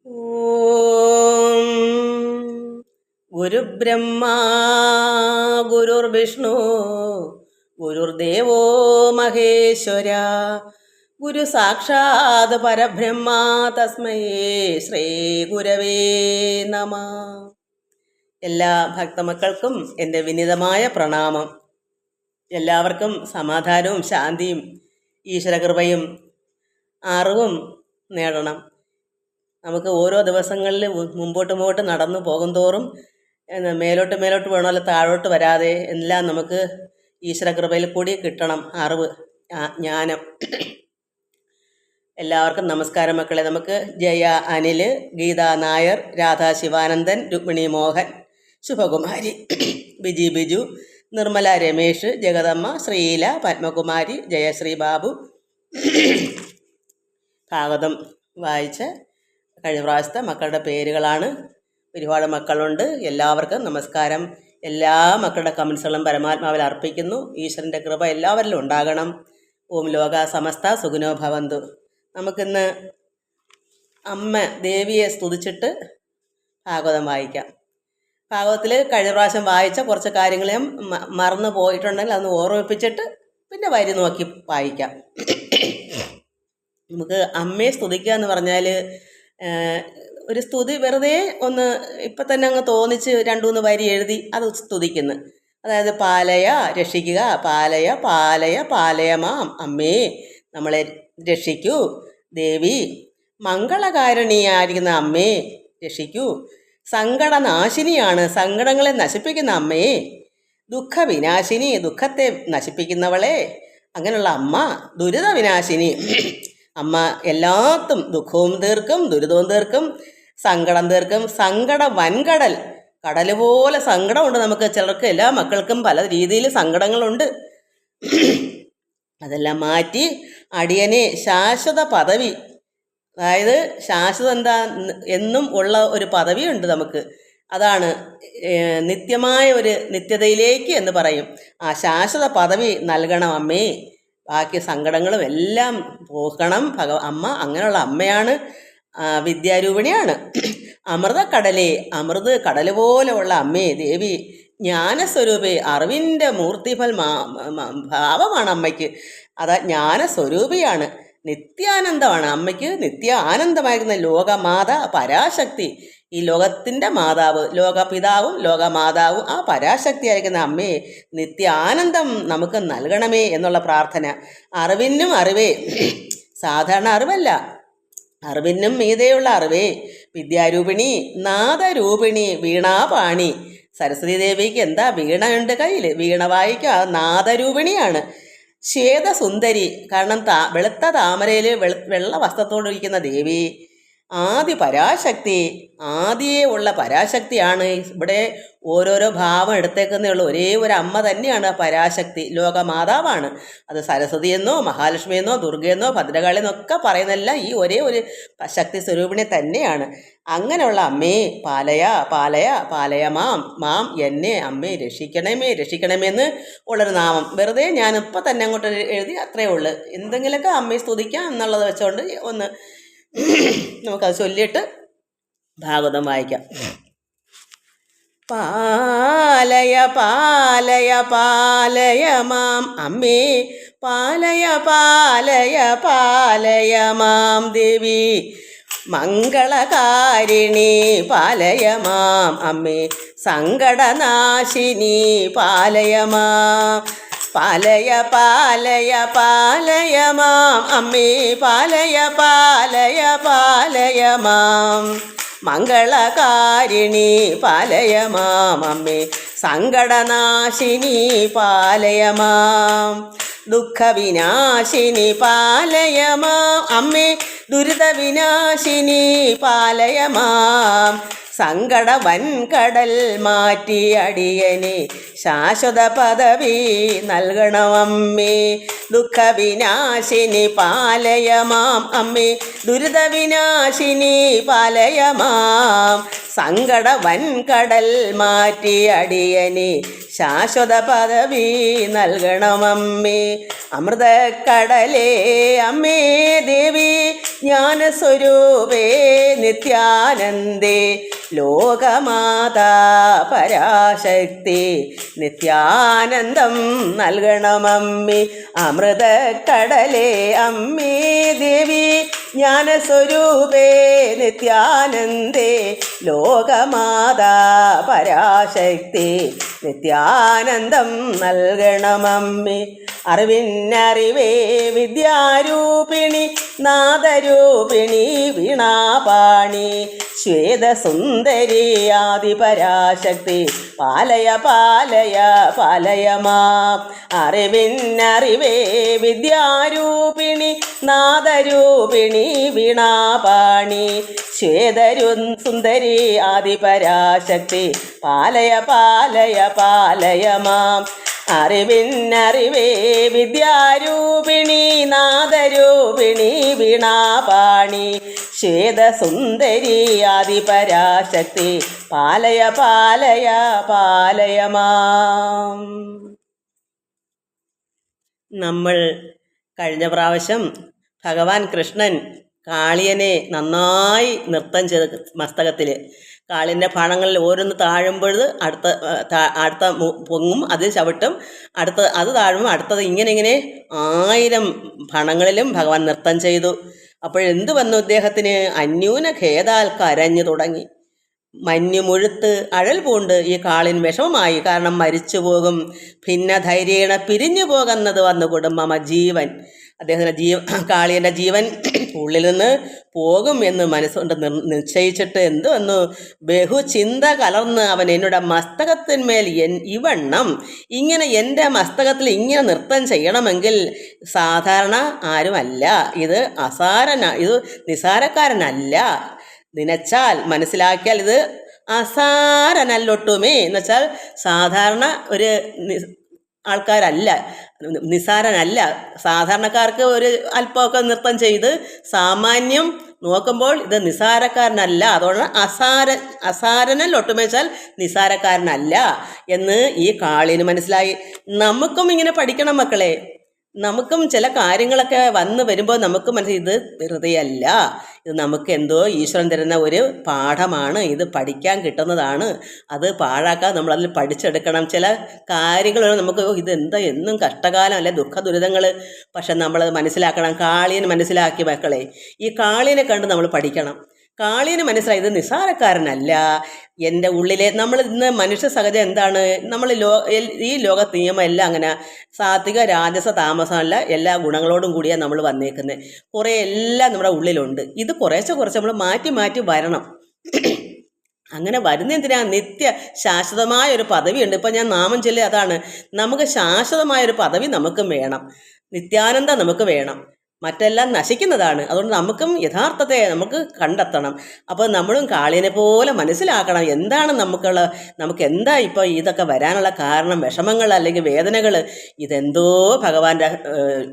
ഓം ഗുരുബ്രഹ്മാ ഗുരുർവിഷ്ണു ഗുരുർദേവോ മഹേശ്വര ഗുരു സാക്ഷാത് പരബ്രഹ്മ തസ്മൈ ശ്രീ ഗുരവേ നമ. എല്ലാ ഭക്തമക്കൾക്കും എൻ്റെ വിനീതമായ പ്രണാമം. എല്ലാവർക്കും സമാധാനവും ശാന്തിയും ഈശ്വരകൃപയും അറിവും നേടണം. നമുക്ക് ഓരോ ദിവസങ്ങളിൽ മുമ്പോട്ട് നടന്നു പോകും തോറും മേലോട്ട് വേണമല്ലോ താഴോട്ട് വരാതെ എല്ലാം നമുക്ക് ഈശ്വരകൃപയിൽ കൂടി കിട്ടണം അറിവ്, ജ്ഞാനം. എല്ലാവർക്കും നമസ്കാരം മക്കളെ. നമുക്ക് ജയ അനിൽ, ഗീത നായർ, രാധാ ശിവാനന്ദൻ, രുക്മിണി മോഹൻ, ശുഭകുമാരി, ബിജു, നിർമ്മല രമേഷ്, ജഗദമ്മ, ശ്രീല, പത്മകുമാരി, ജയശ്രീ ബാബു ഭാഗവതം വായിച്ച കഴിഞ്ഞ പ്രാവശ്യത്തെ മക്കളുടെ പേരുകളാണ്. ഒരുപാട് മക്കളുണ്ട്. എല്ലാവർക്കും നമസ്കാരം. എല്ലാ മക്കളുടെ കമൻസുകളും പരമാത്മാവിൽ അർപ്പിക്കുന്നു. ഈശ്വരൻ്റെ കൃപ എല്ലാവരിലും ഉണ്ടാകണം. ഓം ലോക സമസ്ത സുഖിനോ ഭവന്തു. നമുക്കിന്ന് അമ്മ ദേവിയെ സ്തുതിച്ചിട്ട് ഭാഗവതം വായിക്കാം. ഭാഗവതത്തിൽ കഴിഞ്ഞ പ്രാവശ്യം വായിച്ച കുറച്ച് കാര്യങ്ങൾ ഞാൻ മറന്നു പോയിട്ടുണ്ടെങ്കിൽ അതൊന്ന് ഓർമ്മിപ്പിച്ചിട്ട് പിന്നെ വരി നോക്കി വായിക്കാം. നമുക്ക് അമ്മയെ സ്തുതിക്കുക എന്ന് പറഞ്ഞാൽ ഒരു സ്തുതി വെറുതെ ഒന്ന് ഇപ്പം തന്നെ അങ്ങ് തോന്നിച്ച് 2-3 വരി എഴുതി അത് സ്തുതിക്കുന്നു. അതായത് പാലയ, രക്ഷിക്കുക, പാലയമാം അമ്മേ, നമ്മളെ രക്ഷിക്കൂ. ദേവി, മംഗളകാരുണിയായിരിക്കുന്ന അമ്മേ രക്ഷിക്കൂ. സങ്കടനാശിനിയാണ്, സങ്കടങ്ങളെ നശിപ്പിക്കുന്ന അമ്മയെ. ദുഃഖവിനാശിനി, ദുഃഖത്തെ നശിപ്പിക്കുന്നവളെ. അങ്ങനെയുള്ള അമ്മ ദുരിത വിനാശിനി. അമ്മ എല്ലാത്തും ദുഃഖവും തീർക്കും, ദുരിതവും തീർക്കും, സങ്കടം തീർക്കും. സങ്കട വൻകടൽ, കടൽ പോലെ സങ്കടമുണ്ട് നമുക്ക്. ചിലർക്ക്, എല്ലാ മക്കൾക്കും പല രീതിയിൽ സങ്കടങ്ങളുണ്ട്. അതെല്ലാം മാറ്റി അടിയനെ ശാശ്വത പദവി, അതായത് ശാശ്വതം എന്താ, എന്നും ഉള്ള ഒരു പദവിയുണ്ട് നമുക്ക്. അതാണ് നിത്യമായ ഒരു നിത്യതയിലേക്ക് എന്ന് പറയും. ആ ശാശ്വത പദവി നൽകണം അമ്മേ. ബാക്കി സങ്കടങ്ങളും എല്ലാം പോക്കണം അമ്മ. അങ്ങനെയുള്ള അമ്മയാണ്, വിദ്യാരൂപിണിയാണ്. അമൃതക്കടലേ, അമൃത് കടൽ പോലെ ഉള്ള അമ്മേ ദേവി. ജ്ഞാനസ്വരൂപേ, അറിവിൻ്റെ മൂർത്തിഫൽ ഭാവമാണ് അമ്മയ്ക്ക്. അതാ ജ്ഞാനസ്വരൂപിയാണ്. നിത്യാനന്ദമാണ് അമ്മയ്ക്ക്. നിത്യ ആനന്ദമായിരിക്കുന്ന ലോകമാത പരാശക്തി, ഈ ലോകത്തിൻ്റെ മാതാവ്, ലോകപിതാവും ലോകമാതാവും ആ പരാശക്തിയായിരിക്കുന്ന അമ്മയെ നിത്യ ആനന്ദം നമുക്ക് നൽകണമേ എന്നുള്ള പ്രാർത്ഥന. അറിവിനും അറിവേ, സാധാരണ അറിവല്ല, അറിവിനും മീതെയുള്ള അറിവേ. വിദ്യാരൂപിണി, നാദരൂപിണി, വീണാപാണി. സരസ്വതി ദേവിക്ക് എന്താ വീണയുണ്ട് കയ്യിൽ, വീണ വായിക്കുക. നാദരൂപിണിയാണ്. ശ്വേതസുന്ദരി, കാരണം വെളുത്ത താമരയിൽ വെള്ള വസ്ത്രത്തോടിരിക്കുന്ന ദേവി. ആദി പരാശക്തി, ആദിയെ ഉള്ള പരാശക്തിയാണ്. ഇവിടെ ഓരോരോ ഭാവം എടുത്തേക്കുന്നേ ഉള്ളൂ. ഒരേ ഒരു അമ്മ തന്നെയാണ് പരാശക്തി, ലോകമാതാവാണ്. അത് സരസ്വതി എന്നോ മഹാലക്ഷ്മി എന്നോ ദുർഗയെന്നോ ഭദ്രകാളി എന്നൊക്കെ പറയുന്നതല്ല, ഈ ഒരേ ഒരു ശക്തി സ്വരൂപിണി തന്നെയാണ്. അങ്ങനെയുള്ള അമ്മേ പാലയമാം എന്നെ അമ്മേ രക്ഷിക്കണമേന്ന് ഉള്ളൊരു നാമം വെറുതെ ഞാൻ ഇപ്പം തന്നെ അങ്ങോട്ട് എഴുതി, അത്രയേ ഉള്ളൂ. എന്തെങ്കിലുമൊക്കെ അമ്മയെ സ്തുതിക്കാം എന്നുള്ളത് വെച്ചുകൊണ്ട് ഒന്ന് നമുക്കത് ചൊല്ലിയിട്ട് ഭാഗവതം വായിക്കാം. പാലയമാം അമ്മേ, പാലയമാം ദേവി. മംഗളകാരിണി പാലയമാം അമ്മേ, സങ്കടനാശിനി പാലയമാം. പാലയമാം അമ്മേ, പാലയമാം. മംഗളകാരിണി പാലയമാം അമ്മേ, സങ്കടനാശിനി പാലയമാം. ദുഃഖവിനാശിനി പാലയമാം അമ്മേ, ദുരിതവിനാശിനി പാലയമാം. സങ്കട വൻകടൽ മാറ്റി അടിയനെ ശാശ്വത പദവി നൽകണമമ്മേ. ദുഃഖവിനാശിനി പാലയമാം അമ്മേ, ദുരിതവിനാശിനി പാലയമാം. സങ്കട വൻകടൽ മാറ്റി അടിയനെ ശാശ്വത പദവി നൽകണമമ്മേ. അമൃതക്കടലേ അമ്മേ ദേവി ജ്ഞാനസ്വരൂപേ നിത്യാനന്ദേ ലോകമാതാ പരാശക്തി നിത്യാനന്ദം നൽകണമമ്മേ. അമൃതക്കടലേ അമ്മേ ദേവി ജ്ഞാനസ്വരൂപേ നിത്യാനന്ദേ ലോകമാതാ പരാശക്തി നിത്യാനന്ദം നൽകണമമ്മേ. അറിവിന്നറിവേ വിദ്യാരൂപിണി നാദരൂപിണി വീണാപാണി ശ്വേതസുന്ദരി ആദിപരാശക്തി പാലയ പാലയ പാലയ മാം. അറിവിന്നറിവേ വിദ്യാരൂപിണി നാദരൂപിണി വീണാപാണി ശ്വേതസുന്ദരി ആദിപരാശക്തി പാലയ പാലയ പാലയ മാം. അറിവിന്നറിവേ വിദ്യാരൂപിണി നാദരൂപിണി വീണാപാണി ശ്വേതസുന്ദരി ആദിപരാശക്തി പാലയ പാലയ പാലയ മാം. നമ്മൾ കഴിഞ്ഞ പ്രാവശ്യം ഭഗവാൻ കൃഷ്ണൻ കാളിയനെ നന്നായി നൃത്തം ചെയ്ത് മസ്തകത്തിൽ കാളിൻ്റെ ഫണങ്ങളിൽ ഓരോന്ന് താഴുമ്പോൾ അടുത്ത പൊങ്ങും, അത് ചവിട്ടും, അത് താഴുമ്പോൾ അടുത്തത് ഇങ്ങനെ 1000 ഫണങ്ങളിലും ഭഗവാൻ നൃത്തം ചെയ്തു. അപ്പോഴെന്ത് വന്നു ഇദ്ദേഹത്തിന്? അന്യൂന ഖേദാൽ കരഞ്ഞു തുടങ്ങി. മഞ്ഞു മുഴുത്ത് അഴൽ പൂണ്ട് ഈ കാളിന് വിഷമമായി. കാരണം മരിച്ചു പോകും, ഭിന്നധൈര്യേണ പിരിഞ്ഞു പോകുന്നത് വന്നു കുടുംബമ ജീവൻ. അദ്ദേഹത്തിൻ്റെ കാളിയൻ്റെ ജീവൻ ഉള്ളിൽ നിന്ന് പോകും എന്ന് മനസ്സുകൊണ്ട് നിശ്ചയിച്ചിട്ട് എന്ത് വന്നു? ബഹുചിന്ത കലർന്ന് അവൻ എന്നോട് മസ്തകത്തിന്മേൽ ഇവണ്ണം ഇങ്ങനെ എൻ്റെ മസ്തകത്തിൽ ഇങ്ങനെ നൃത്തം ചെയ്യണമെങ്കിൽ സാധാരണ ആരുമല്ല, ഇത് ഇത് നിസാരക്കാരനല്ല, നനച്ചാൽ മനസ്സിലാക്കിയാൽ ഇത് അസാരനല്ലൊട്ടുമേ എന്ന് വെച്ചാൽ സാധാരണ ഒരു ആൾക്കാരല്ല, നിസാരനല്ല. സാധാരണക്കാർക്ക് ഒരു അല്പമൊക്കെ നൃത്തം ചെയ്ത് സാമാന്യം നോക്കുമ്പോൾ ഇത് നിസാരക്കാരനല്ല. അതുകൊണ്ട് അസാരനൽ ഒട്ടുമേച്ചാൽ നിസാരക്കാരനല്ല എന്ന് ഈ കാളിന് മനസ്സിലായി. നമുക്കും ഇങ്ങനെ പഠിക്കണം മക്കളെ. നമുക്കും ചില കാര്യങ്ങളൊക്കെ വന്നു വരുമ്പോൾ നമുക്ക് മനസ്സിൽ ഇത് വെറുതെയല്ല, ഇത് നമുക്ക് എന്തോ ഈശ്വരൻ തരുന്ന ഒരു പാഠമാണ്, ഇത് പഠിക്കാൻ കിട്ടുന്നതാണ്. അത് പാഴാക്കാതെ നമ്മളതിൽ പഠിച്ചെടുക്കണം. ചില കാര്യങ്ങൾ നമുക്ക് ഇതെന്താ എന്നും കഷ്ടകാലം അല്ലെ ദുഃഖ ദുരിതങ്ങൾ, പക്ഷെ നമ്മളത് മനസ്സിലാക്കണം. കാളിയന് മനസ്സിലാക്കി മക്കളെ, ഈ കാളിയനെ കണ്ട് നമ്മൾ പഠിക്കണം. കാളിയന് മനസ്സിലായി ഇത് നിസാരക്കാരനല്ല. എൻ്റെ ഉള്ളിലെ നമ്മൾ ഇന്ന് മനുഷ്യ സഹജം എന്താണ്? നമ്മൾ ഈ ലോക നിയമം എല്ലാം അങ്ങനെ സാത്വിക രാജസ താമസമല്ല, എല്ലാ ഗുണങ്ങളോടും കൂടിയാണ് നമ്മൾ വന്നേക്കുന്നത്. കുറേ എല്ലാം നമ്മുടെ ഉള്ളിലുണ്ട്. ഇത് കുറച്ച് നമ്മൾ മാറ്റി വരണം. അങ്ങനെ വരുന്നതിനാ നിത്യ ശാശ്വതമായൊരു പദവിയുണ്ട്. ഇപ്പം ഞാൻ നാമം ചൊല്ലി അതാണ്, നമുക്ക് ശാശ്വതമായൊരു പദവി നമുക്കും വേണം, നിത്യാനന്ദം നമുക്ക് വേണം. മറ്റെല്ലാം നശിക്കുന്നതാണ്. അതുകൊണ്ട് നമുക്കും യഥാർത്ഥത്തെ നമുക്ക് കണ്ടെത്തണം. അപ്പോൾ നമ്മളും കാളിയനെ പോലെ മനസ്സിലാക്കണം എന്താണ് നമുക്ക് എന്താ ഇപ്പോൾ ഇതൊക്കെ വരാനുള്ള കാരണം, വിഷമങ്ങൾ അല്ലെങ്കിൽ വേദനകൾ. ഇതെന്തോ ഭഗവാന്റെ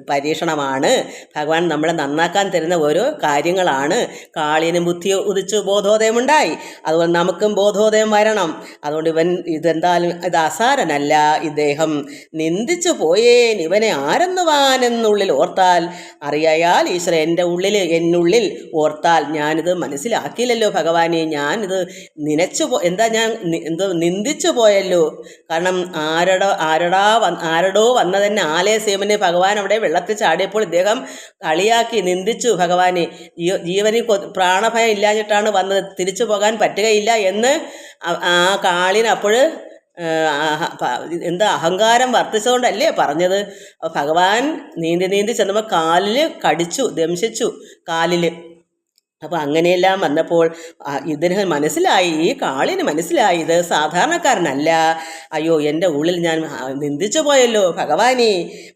പരീക്ഷണമാണ്, ഭഗവാൻ നമ്മളെ നന്നാക്കാൻ തരുന്ന ഓരോ കാര്യങ്ങളാണ്. കാളിയന് ബുദ്ധി ഉദിച്ചു ബോധോദയമുണ്ടായി, അതുപോലെ നമുക്കും ബോധോദയം വരണം. അതുകൊണ്ട് ഇതെന്തായാലും ഇത് അസാരനല്ല, ഇദ്ദേഹം നിന്ദിച്ചു പോയേൻ, ഇവനെ ആരെന്നുവാനെന്നുള്ളിൽ ഓർത്താൽ അറിയായാൽ ഈശ്വര എന്നുള്ളിൽ ഓർത്താൽ ഞാനിത് മനസ്സിലാക്കിയില്ലല്ലോ ഭഗവാനെ, ഞാനിത് നിന്ദിച്ചു പോയല്ലോ. കാരണം ആരടോ വന്നതന്നെ ആലയ സേമന് ഭഗവാൻ അവിടെ വെള്ളത്തിൽ ചാടിയപ്പോൾ ഇദ്ദേഹം കളിയാക്കി നിന്ദിച്ചു ഭഗവാനെ. ജീവനിൽ പ്രാണഭയം ഇല്ലാഞ്ഞിട്ടാണ് വന്നത്, തിരിച്ചു പോകാൻ പറ്റുകയില്ല എന്ന് ആ കാളിന് അപ്പോൾ അഹങ്കാരം വർദ്ധിച്ചുകൊണ്ടല്ലേ പറഞ്ഞത്. ഭഗവാൻ നീന്തി ചെന്നപ്പോൾ കാലിൽ കടിച്ചു, ദംശിച്ചു കാലിൽ. അപ്പോൾ അങ്ങനെയെല്ലാം വന്നപ്പോൾ ഇതിന് മനസ്സിലായി, ഈ കാളിന് മനസ്സിലായി ഇത് സാധാരണക്കാരനല്ല. അയ്യോ, എൻ്റെ ഉള്ളിൽ ഞാൻ നിന്ദിച്ചു പോയല്ലോ ഭഗവാനെ.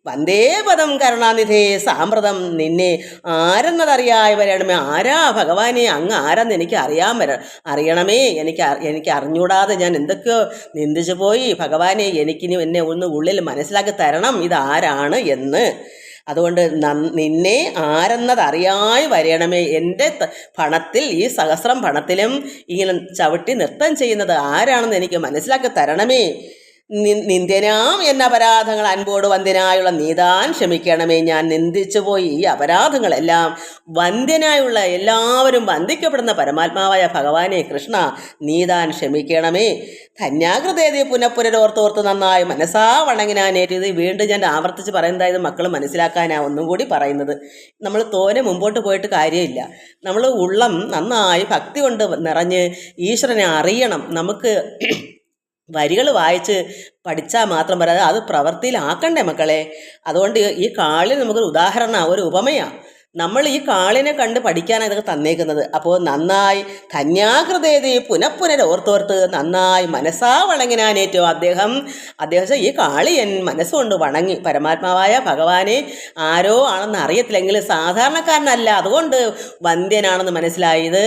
വന്ദേ പദം കരുണാനിധേ സാമ്പ്രതം നിന്നെ ആരെന്നതറിയായി വരണമേ. ആരാ ഭഗവാനെ, അങ്ങ് ആരെന്ന് എനിക്ക് അറിയണമേ. എനിക്ക് അറിഞ്ഞൂടാതെ ഞാൻ എന്തൊക്കെയോ നിന്ദിച്ചു പോയി ഭഗവാനെ. എനിക്കിനി എന്നെ ഒന്ന് ഉള്ളിൽ മനസ്സിലാക്കി തരണം ഇതാരാണ് എന്ന്. അതുകൊണ്ട് നിന്നെ ആരെന്നതറിയായി വരണമേ. എൻ്റെ പണത്തിൽ, ഈ സഹസ്രം പണത്തിലും ഇങ്ങനെ ചവിട്ടി നൃത്തം ചെയ്യുന്നത് ആരാണെന്ന് എനിക്ക് മനസ്സിലാക്കി തരണമേ. നിന്ദ്യനാം എന്ന അപരാധങ്ങൾ അൻപോട് വന്ധ്യനായുള്ള നീതാൻ ക്ഷമിക്കണമേ. ഞാൻ നിന്ദിച്ചു പോയി ഈ അപരാധങ്ങളെല്ലാം വന്ധ്യനായുള്ള എല്ലാവരും വന്ദിക്കപ്പെടുന്ന പരമാത്മാവായ ഭഗവാനെ കൃഷ്ണ നീതാൻ ക്ഷമിക്കണമേ. ധന്യാകൃതേതി പുനഃപുനരോർത്തോർത്ത് നന്നായി മനസ്സാ വണങ്ങിനാനേറ്റ്. ഇത് വീണ്ടും ഞാൻ ആവർത്തിച്ച് പറയുന്നതായത് മക്കൾ മനസ്സിലാക്കാനാണ് ഒന്നും കൂടി പറയുന്നത്. നമ്മൾ തോനെ മുമ്പോട്ട് പോയിട്ട് കാര്യമില്ല. നമ്മൾ ഉള്ളം നന്നായി ഭക്തി കൊണ്ട് നിറഞ്ഞ് ഈശ്വരനെ അറിയണം. നമുക്ക് വരികൾ വായിച്ച് പഠിച്ചാൽ മാത്രം പറയാതെ അത് പ്രവൃത്തിയിലാക്കണ്ടേ മക്കളെ. അതുകൊണ്ട് ഈ കാളിൽ നമുക്കൊരു ഉദാഹരണമാണ്, ഒരു ഉപമയാണ്. നമ്മൾ ഈ കാളിനെ കണ്ട് പഠിക്കാനാണ് ഇതൊക്കെ തന്നേക്കുന്നത്. അപ്പോൾ നന്നായി ധന്യാകൃതേതി പുനഃപുനരോർത്തോർത്ത് നന്നായി മനസ്സാ വണങ്ങിനാനേറ്റവും അദ്ദേഹം ഈ കാളിയൻ മനസ്സുകൊണ്ട് വണങ്ങി. പരമാത്മാവായ ഭഗവാനെ ആരോ ആണെന്ന് അറിയത്തില്ലെങ്കിൽ സാധാരണക്കാരനല്ല, അതുകൊണ്ട് വന്ധ്യനാണെന്ന് മനസ്സിലായി. ഇത്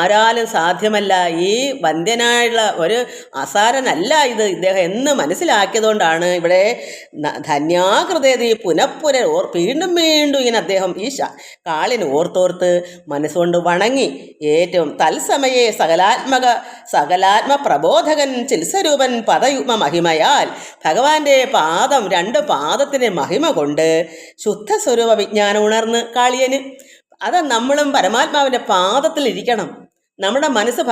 ആരാലും സാധ്യമല്ല, ഈ വന്ധ്യനായുള്ള ഒരു അസാരനല്ല ഇത് ഇദ്ദേഹം എന്ന് മനസ്സിലാക്കിയതുകൊണ്ടാണ് ഇവിടെ ധന്യാകൃതേതി വീണ്ടും വീണ്ടും ഇങ്ങനെ അദ്ദേഹം ഈ കാളിന് ഓർത്തോർത്ത് മനസ്സുകൊണ്ട് വണങ്ങി. ഏറ്റവും തത്സമയെ സകലാത്മ പ്രബോധകൻ ചിത്സ്വരൂപൻ പദയുഗ്മ മഹിമയാൽ ഭഗവാന്റെ പാദം 2 പാദത്തിൻ്റെ മഹിമ കൊണ്ട് ശുദ്ധസ്വരൂപ വിജ്ഞാനം ഉണർന്ന് കാളിയന്. അത് നമ്മളും പരമാത്മാവിൻ്റെ പാദത്തിലിരിക്കണം. നമ്മുടെ മനസ്സ്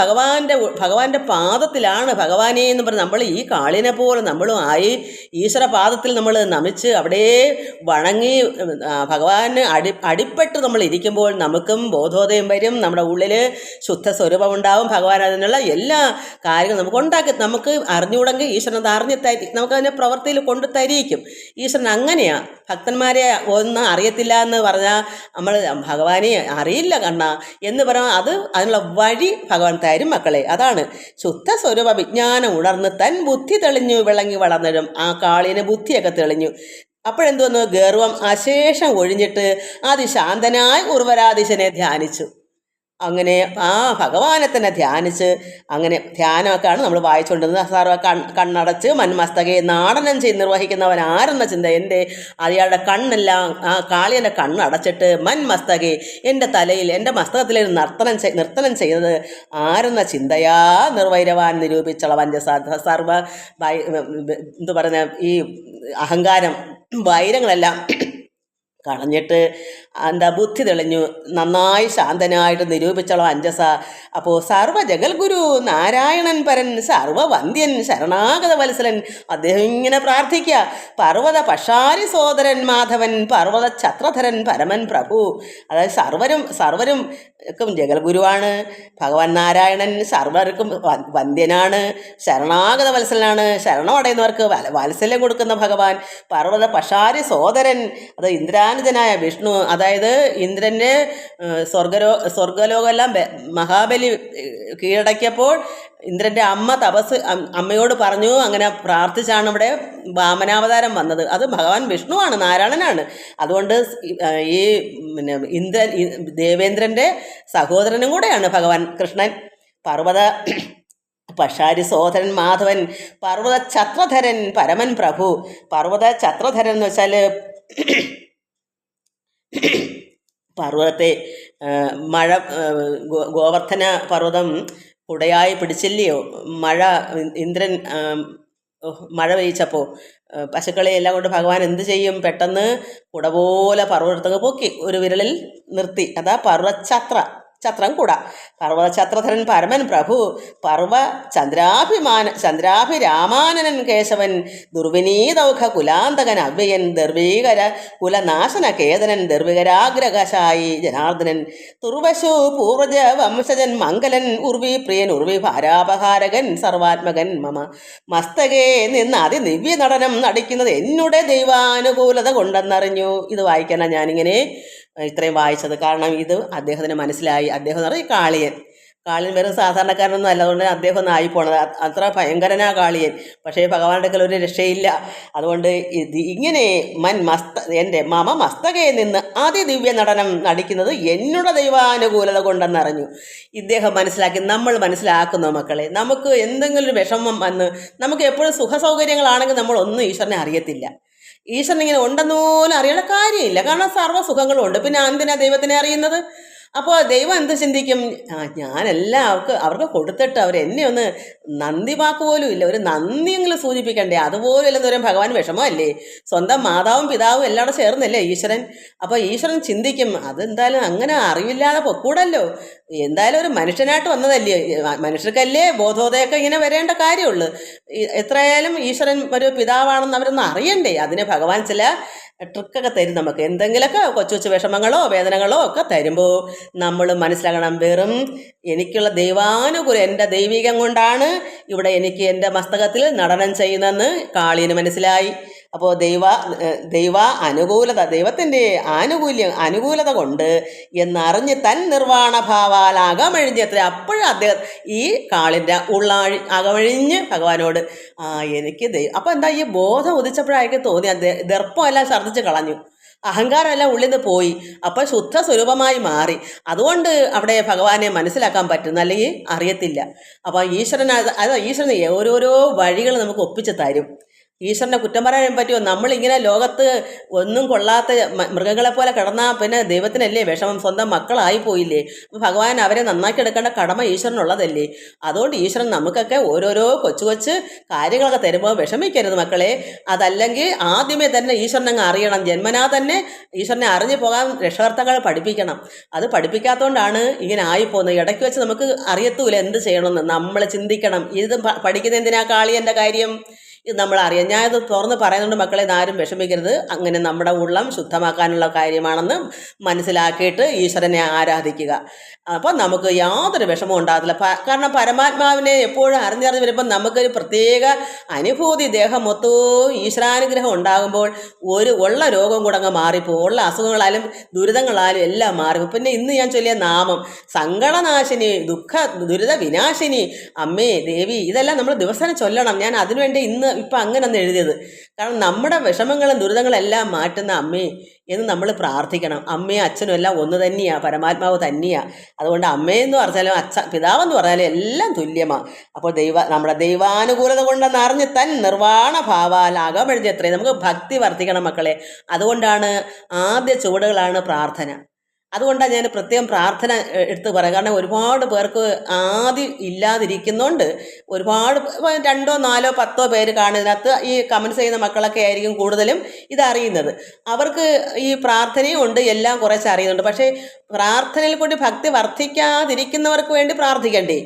ഭഗവാന്റെ പാദത്തിലാണ്. ഭഗവാനെ എന്ന് പറഞ്ഞ് നമ്മൾ ഈ കാളിനെ പോലെ നമ്മളും ആയി ഈശ്വര പാദത്തിൽ നമ്മൾ നമിച്ച് അവിടെ വണങ്ങി ഭഗവാന് അടിപ്പെട്ട് നമ്മൾ ഇരിക്കുമ്പോൾ നമുക്കും ബോധോദയം വരും. നമ്മുടെ ഉള്ളിൽ ശുദ്ധ സ്വരൂപം ഉണ്ടാവും. ഭഗവാൻ അതിനുള്ള എല്ലാ കാര്യങ്ങളും നമുക്ക് അറിഞ്ഞുകൂടെങ്കിൽ ഈശ്വരൻ അത് അറിഞ്ഞ് നമുക്കതിനെ പ്രവൃത്തിയിൽ കൊണ്ട് തരിക്കും. ഈശ്വരൻ അങ്ങനെയാണ്. ഭക്തന്മാരെ ഒന്നും അറിയത്തില്ല എന്ന് പറഞ്ഞാൽ നമ്മൾ ഭഗവാനെ അറിയില്ല കണ്ണ എന്ന് പറഞ്ഞാൽ അതിനുള്ള വഴി ഭഗവാൻ തരും മക്കളെ. അതാണ് ശുദ്ധ സ്വരൂപ വിജ്ഞാനം ഉണർന്ന് തൻ ബുദ്ധി തെളിഞ്ഞു വിളങ്ങി വളർന്നിടും. ആ കാളിന് ബുദ്ധിയൊക്കെ തെളിഞ്ഞു. അപ്പോഴെന്തോന്നു, ഗർവം അശേഷം ഒഴിഞ്ഞിട്ട് അതിശാന്തനായി ഉർവരാധീശനെ ധ്യാനിച്ചു. അങ്ങനെ ആ ഭഗവാനെ തന്നെ ധ്യാനിച്ച്, അങ്ങനെ ധ്യാനമൊക്കെയാണ് നമ്മൾ വായിച്ചുകൊണ്ടിരുന്നത്. സർവ കണ്ണടച്ച് മന്മസ്തകെ നാടനം ചെയ്ത് നിർവഹിക്കുന്നവൻ ആരെന്ന ചിന്ത അയാളുടെ കണ്ണെല്ലാം ആ കാളിയൻ്റെ കണ്ണടച്ചിട്ട് മന്മസ്തകെ എൻ്റെ തലയിൽ എൻ്റെ മസ്തകത്തിൽ നർത്തനം ചെയ്തത് ആരെന്ന ചിന്തയാ നിർവൈരവാൻ നിരൂപിച്ചുള്ള സർവ എന്തു പറയുന്ന ഈ അഹങ്കാരം വൈരങ്ങളെല്ലാം കളഞ്ഞിട്ട് ബുദ്ധി തെളിഞ്ഞു നന്നായി ശാന്തനായിട്ട് നിരൂപിച്ചോളാം അഞ്ജസ. അപ്പോൾ സർവജഗൽഗുരു നാരായണൻ പരൻ സർവവന്ധ്യൻ ശരണാഗത വത്സലൻ അദ്ദേഹം ഇങ്ങനെ പ്രാർത്ഥിക്കുക. പർവ്വത പഷാരി സോദരൻ മാധവൻ പർവ്വത ഛത്രധരൻ പരമൻ പ്രഭു. അതായത് സർവരും ജഗൽഗുരുവാണ് ഭഗവാൻ നാരായണൻ, സർവർക്കും വന്ധ്യനാണ്, ശരണാഗത വത്സലനാണ്, ശരണമടയുന്നവർക്ക് വാത്സല്യം കൊടുക്കുന്ന ഭഗവാൻ. പർവ്വത പഷാരി സോദരൻ അത് ഇന്ദ്രാനുജനായ വിഷ്ണു. അതായത് ഇന്ദ്രൻ്റെ സ്വർഗലോകമെല്ലാം മഹാബലി കീഴടക്കിയപ്പോൾ ഇന്ദ്രൻ്റെ അമ്മയോട് പറഞ്ഞു, അങ്ങനെ പ്രാർത്ഥിച്ചാണ് ഇവിടെ വാമനാവതാരം വന്നത്. അത് ഭഗവാൻ വിഷ്ണുവാണ്, നാരായണനാണ്. അതുകൊണ്ട് ഈ ദേവേന്ദ്രൻ്റെ സഹോദരനും കൂടെയാണ് ഭഗവാൻ കൃഷ്ണൻ. പർവ്വത പഷാരി സോദരൻ മാധവൻ പർവ്വത ഛത്രധരൻ പരമൻ പ്രഭു. പർവ്വത ഛത്രധരൻ എന്ന് വെച്ചാൽ പർവ്വതത്തെ മഴ ഗോവർദ്ധന പർവ്വതം കുടയായി പിടിച്ചില്ലയോ ഇന്ദ്രൻ മഴ പെയ്ച്ചപ്പോൾ പശുക്കളെ എല്ലാം കൊണ്ട് ഭഗവാൻ എന്ത് ചെയ്യും, പെട്ടെന്ന് കുട പോലെ പർവ്വതത്തേക്ക് പൊക്കി ഒരു വിരലിൽ നിർത്തി. അതാ ചത്രം കൂട. പർവ്വതഛത്രധരൻ പരമൻ പ്രഭു ചന്ദ്രാഭിരാമാനനൻ കേശവൻ ദുർവിനീതൗഘ കുലാന്തകൻ അവ്യയൻ ദർവീകര കുലനാശന കേതനൻ ദർവികരാഗ്രകശായി ജനാർദ്ദനൻ തുർവശു പൂർവജ വംശജൻ മംഗലൻ ഉർവി പ്രിയൻ ഉർവി ഭാരാപഹാരകൻ സർവാത്മകൻ മമ മസ്തകേ നിന്ന് അതിദിവ്യ നടനം നടിക്കുന്നത് എന്നുടെ ദൈവാനുകൂലത കൊണ്ടെന്നറിഞ്ഞു. ഇത് വായിക്കാനാണ് ഞാനിങ്ങനെ ഇത്രയും വായിച്ചത്. കാരണം ഇത് അദ്ദേഹത്തിന് മനസ്സിലായി. അദ്ദേഹം എന്ന് പറഞ്ഞാൽ കാളിയൻ വെറും സാധാരണക്കാരനൊന്നും അല്ല. അതുകൊണ്ട് അദ്ദേഹം ഒന്ന് ആയിപ്പോണത്. അത്ര ഭയങ്കരനാ കാളിയൻ. പക്ഷേ ഭഗവാന്റെ അടുക്കൽ ഒരു രക്ഷയില്ല. അതുകൊണ്ട് ഇങ്ങനെ എൻ്റെ മമ മസ്തകയിൽ നിന്ന് അതിദിവ്യ നടനം നടിക്കുന്നത് എന്നുടെ ദൈവാനുകൂലത കൊണ്ടെന്നറിഞ്ഞു. ഇദ്ദേഹം മനസ്സിലാക്കി. നമ്മൾ മനസ്സിലാക്കുന്നു മക്കളെ. നമുക്ക് എന്തെങ്കിലും ഒരു വിഷമം വന്ന് നമുക്ക് എപ്പോഴും സുഖസൗകര്യങ്ങളാണെങ്കിൽ നമ്മളൊന്നും ഈശ്വരനെ അറിയത്തില്ല. ഈശ്വരൻ ഇങ്ങനെ ഉണ്ടെന്നോലും അറിയേണ്ട കാര്യമില്ല. കാരണം സർവ്വസുഖങ്ങളും ഉണ്ട്. പിന്നെ എന്തിനാ ദൈവത്തിനെ അറിയുന്നത്? അപ്പോൾ ദൈവം എന്ത് ചിന്തിക്കും? ഞാനെല്ലാം അവർക്ക് കൊടുത്തിട്ട് എന്നെ ഒന്ന് നന്ദി വാക്ക് പോലും ഇല്ല, ഒരു നന്ദിയെങ്കിലും സൂചിപ്പിക്കണ്ടേ, അതുപോലും ഇല്ലെന്ന് പറയാൻ ഭഗവാൻ വിഷമമല്ലേ? സ്വന്തം മാതാവും പിതാവും എല്ലാം കൂടെ ചേർന്നല്ലേ ഈശ്വരൻ. അപ്പോൾ ഈശ്വരൻ ചിന്തിക്കും, അതെന്തായാലും അങ്ങനെ അറിവില്ലാതെ പൊക്കൂടല്ലോ, എന്തായാലും ഒരു മനുഷ്യനായിട്ട് വന്നതല്ലേ, മനുഷ്യർക്കല്ലേ ബോധോദയമൊക്കെ ഇങ്ങനെ വരേണ്ട കാര്യമുള്ളൂ. എത്രയായാലും ഈശ്വരൻ ഒരു പിതാവാണെന്ന് അവരൊന്ന് അറിയണ്ടേ. അതിന് ഭഗവാൻ ചില ട്രിക്കൊക്കെ തരും നമുക്ക്. എന്തെങ്കിലുമൊക്കെ കൊച്ചു കൊച്ചു വിഷമങ്ങളോ വേദനകളോ ഒക്കെ തരുമ്പോൾ നമ്മൾ മനസ്സിലാക്കണം, വെറും എനിക്കുള്ള ദൈവാനുകൂലം, എൻ്റെ ദൈവികം കൊണ്ടാണ് ഇവിടെ എനിക്ക് എൻ്റെ മസ്തകത്തിൽ നടനം ചെയ്യുന്നതെന്ന് കാളിയന് മനസ്സിലായി. അപ്പോൾ ദൈവ അനുകൂലത, ദൈവത്തിൻ്റെ അനുകൂലത കൊണ്ട് എന്നറിഞ്ഞ് തൻ നിർവ്വാണ ഭാവാൽ അകമഴിഞ്ഞെത്ര അപ്പോഴും അദ്ദേഹം ഈ കാളിൻ്റെ അകമഴിഞ്ഞ് ഭഗവാനോട് എനിക്ക് അപ്പോൾ എന്താ ഈ ബോധം ഉദിച്ചപ്പോഴായിരിക്കും തോന്നി, ദർപ്പമെല്ലാം ഛർദ്ദിച്ച് കളഞ്ഞു, അഹങ്കാരമെല്ലാം ഉള്ളിൽ നിന്ന് പോയി, അപ്പോൾ ശുദ്ധ സ്വരൂപമായി മാറി. അതുകൊണ്ട് അവിടെ ഭഗവാനെ മനസ്സിലാക്കാൻ പറ്റുന്നു, അല്ലെങ്കിൽ അറിയത്തില്ല. അപ്പോൾ ഈശ്വരൻ ഓരോരോ വഴികൾ നമുക്ക് ഒപ്പിച്ച് തരും. ഈശ്വരനെ കുറ്റം പറയാൻ പറ്റുമോ? നമ്മളിങ്ങനെ ലോകത്ത് ഒന്നും കൊള്ളാത്ത മൃഗങ്ങളെ പോലെ കിടന്നാൽ പിന്നെ ദൈവത്തിനല്ലേ വിഷമം, സ്വന്തം മക്കളായി പോയില്ലേ. അപ്പോൾ ഭഗവാൻ അവരെ നന്നാക്കി എടുക്കേണ്ട കടമ ഈശ്വരനുള്ളതല്ലേ. അതുകൊണ്ട് ഈശ്വരൻ നമുക്കൊക്കെ ഓരോരോ കൊച്ചു കൊച്ചു കാര്യങ്ങളൊക്കെ തരുമ്പോൾ വിഷമിക്കരുത് മക്കളെ. അതല്ലെങ്കിൽ ആദ്യമേ തന്നെ ഈശ്വരനങ്ങ് അറിയണം, ജന്മനാ തന്നെ ഈശ്വരനെ അറിഞ്ഞു പോകാൻ രക്ഷകർത്താക്കളെ പഠിപ്പിക്കണം. അത് പഠിപ്പിക്കാത്തതുകൊണ്ടാണ് ഇങ്ങനെ ആയിപ്പോകുന്നത്. ഇടയ്ക്ക് വെച്ച് നമുക്ക് അറിയത്തൂല എന്ത് ചെയ്യണമെന്ന്. നമ്മൾ ചിന്തിക്കണം, ഇത് പഠിക്കുന്ന എന്തിനാ കാളിയൻ്റെ കാര്യം, ഇത് നമ്മളറിയാം. ഞാനിത് തുറന്ന് പറയുന്നുണ്ട് മക്കളെ, ആരും വിഷമിക്കരുത്. അങ്ങനെ നമ്മുടെ ഉള്ളം ശുദ്ധമാക്കാനുള്ള കാര്യമാണെന്ന് മനസ്സിലാക്കിയിട്ട് ഈശ്വരനെ ആരാധിക്കുക. അപ്പോൾ നമുക്ക് യാതൊരു വിഷമവും ഉണ്ടാകത്തില്ല. കാരണം പരമാത്മാവിനെ എപ്പോഴും അറിഞ്ഞറിഞ്ഞ് വരുമ്പോൾ നമുക്കൊരു പ്രത്യേക അനുഭൂതി, ദേഹം മൊത്തവും ഈശ്വരാനുഗ്രഹം ഉണ്ടാകുമ്പോൾ ഉള്ള രോഗം കൂടെ അങ്ങ് മാറിപ്പോവും, ഉള്ള അസുഖങ്ങളാലും ദുരിതങ്ങളാലും എല്ലാം മാറിപ്പോവും. പിന്നെ ഇന്ന് ഞാൻ ചൊല്ലിയ നാമം സങ്കടനാശിനി, ദുരിത വിനാശിനി, അമ്മേ ദേവി, ഇതെല്ലാം നമ്മൾ ദിവസേന ചൊല്ലണം. ഞാൻ അതിനുവേണ്ടി ഇപ്പം അങ്ങനെ ഒന്ന് എഴുതിയത്. കാരണം നമ്മുടെ വിഷമങ്ങളും ദുരിതങ്ങളും എല്ലാം മാറ്റുന്ന അമ്മേ എന്ന് നമ്മൾ പ്രാർത്ഥിക്കണം. അമ്മയും അച്ഛനും എല്ലാം ഒന്ന് തന്നെയാണ്, പരമാത്മാവ് തന്നെയാണ്. അതുകൊണ്ട് അമ്മയെന്ന് പറഞ്ഞാലും പിതാവെന്ന് പറഞ്ഞാലും എല്ലാം തുല്യമാണ്. അപ്പോൾ നമ്മുടെ ദൈവാനുകൂലത കൊണ്ടെന്ന് അറിഞ്ഞ് തൻ നിർവ്വാണ ഭാവാൽ അകമഴിഞ്ഞെത്രയും നമുക്ക് ഭക്തി വർദ്ധിക്കണം മക്കളെ. അതുകൊണ്ടാണ് ആദ്യ ചുവടുകളാണ് പ്രാർത്ഥന. അതുകൊണ്ടാണ് ഞാൻ പ്രത്യേകം പ്രാർത്ഥന എടുത്ത് പറയാം. കാരണം ഒരുപാട് പേർക്ക് ആദ്യം ഇല്ലാതിരിക്കുന്നതുകൊണ്ട് ഒരുപാട് 2, 4, 10 പേര് കാണുന്നതിനകത്ത് ഈ കമൻസ് ചെയ്യുന്ന മക്കളൊക്കെ ആയിരിക്കും കൂടുതലും ഇതറിയുന്നത്. അവർക്ക് ഈ പ്രാർത്ഥനയും ഉണ്ട്, എല്ലാം കുറച്ച് അറിയുന്നുണ്ട്. പക്ഷേ പ്രാർത്ഥനയിൽ കൂടി ഭക്തി വർദ്ധിക്കാതിരിക്കുന്നവർക്ക് വേണ്ടി പ്രാർത്ഥിക്കണ്ടേ?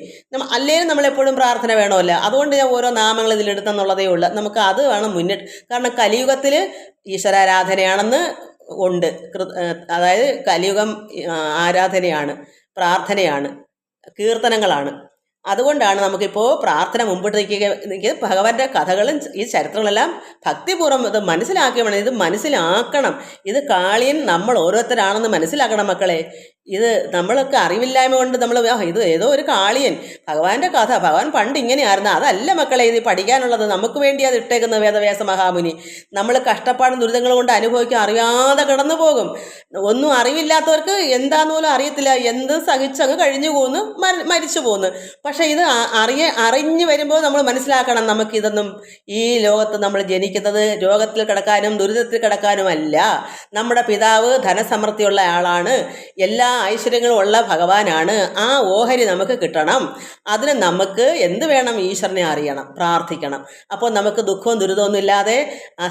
അല്ലെങ്കിലും നമ്മളെപ്പോഴും പ്രാർത്ഥന വേണമല്ലോ. അതുകൊണ്ട് ഞാൻ ഓരോ നാമങ്ങൾ ഇതിലെടുത്തെന്നുള്ളതേ ഉള്ളൂ. നമുക്ക് അത് വേണം മുന്നിട്ട്. കാരണം കലിയുഗത്തിൽ ഈശ്വരാരാധനയാണെന്ന് ഉണ്ട്. അതായത് കലിയുഗം ആരാധനയാണ്, പ്രാർത്ഥനയാണ്, കീർത്തനങ്ങളാണ്. അതുകൊണ്ടാണ് നമുക്കിപ്പോൾ പ്രാർത്ഥന മുമ്പിട്ട് ഭഗവാന്റെ കഥകളും ഈ ചരിത്രങ്ങളെല്ലാം ഭക്തിപൂർവ്വം ഇത് മനസ്സിലാക്കി വേണം. ഇത് മനസ്സിലാക്കണം. ഇത് കാളിയൻ നമ്മൾ ഓരോരുത്തരാണെന്ന് മനസ്സിലാക്കണം മക്കളെ. ഇത് നമ്മളൊക്കെ അറിവില്ലായ്മ കൊണ്ട് നമ്മൾ ഇത് ഏതോ ഒരു കാളിയൻ, ഭഗവാന്റെ കഥ, ഭഗവാൻ പണ്ട് ഇങ്ങനെയായിരുന്നു, അതല്ല മക്കളെ ഇത് പഠിക്കാനുള്ളത്. നമുക്ക് വേണ്ടി അത് ഇട്ടേക്കുന്ന വേദവ്യാസ മഹാമുനി. നമ്മൾ കഷ്ടപ്പാടും ദുരിതങ്ങൾ കൊണ്ട് അനുഭവിക്കാൻ അറിയാതെ കടന്നു പോകും. ഒന്നും അറിവില്ലാത്തവർക്ക് എന്താന്ന് പോലും അറിയത്തില്ല, എന്ത് സഹിച്ചങ്ങ് കഴിഞ്ഞു പോകുന്നു, മരിച്ചു പോകുന്നു. പക്ഷേ ഇത് അറിഞ്ഞു വരുമ്പോൾ നമ്മൾ മനസ്സിലാക്കണം, നമുക്കിതൊന്നും ഈ ലോകത്ത് നമ്മൾ ജനിക്കുന്നത് രോഗത്തിൽ കിടക്കാനും ദുരിതത്തിൽ കിടക്കാനുമല്ല. നമ്മുടെ പിതാവ് ധനസമൃദ്ധിയുള്ള ആളാണ്, എല്ലാ ഐശ്വര്യങ്ങളും ഉള്ള ഭഗവാനാണ്. ആ ഓഹരി നമുക്ക് കിട്ടണം. അതിന് നമുക്ക് എന്ത് വേണം? ഈശ്വരനെ അറിയണം, പ്രാർത്ഥിക്കണം. അപ്പോൾ നമുക്ക് ദുഃഖവും ദുരിതമൊന്നും ഇല്ലാതെ ആ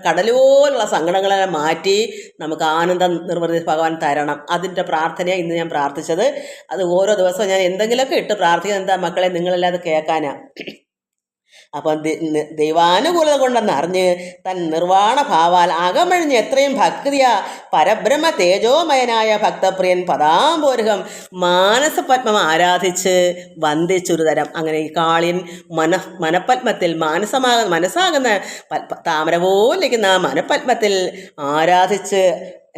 കടലോലുള്ള സങ്കടങ്ങളെല്ലാം മാറ്റി നമുക്ക് ആനന്ദം നിർവൃതി ഭഗവാൻ തരണം. അതിൻ്റെ പ്രാർത്ഥനയാണ് ഇന്ന് ഞാൻ പ്രാർത്ഥിച്ചത്. അത് ഓരോ ദിവസവും ഞാൻ എന്തെങ്കിലുമൊക്കെ ഇട്ട് പ്രാർത്ഥിക്കുന്നത് എന്താ മക്കളെ, നിങ്ങളെല്ലാം അത് കേൾക്കാനാണ്. അപ്പം ദൈവാനുകൂലത കൊണ്ടെന്ന് അറിഞ്ഞ് തൻ നിർവ്വാണ ഭാവാൽ അകമഴിഞ്ഞ് എത്രയും ഭക്തിയാ പരബ്രഹ്മ തേജോമയനായ ഭക്തപ്രിയൻ പദാംബോരുഹം മാനസപത്മം ആരാധിച്ച് വന്ദിച്ചൊരു തരം. അങ്ങനെ ഈ കാളിയൻ മനപത്മത്തിൽ മനസ്സാകുന്ന താമര പോലിരിക്കുന്ന മനപത്മത്തിൽ ആരാധിച്ച്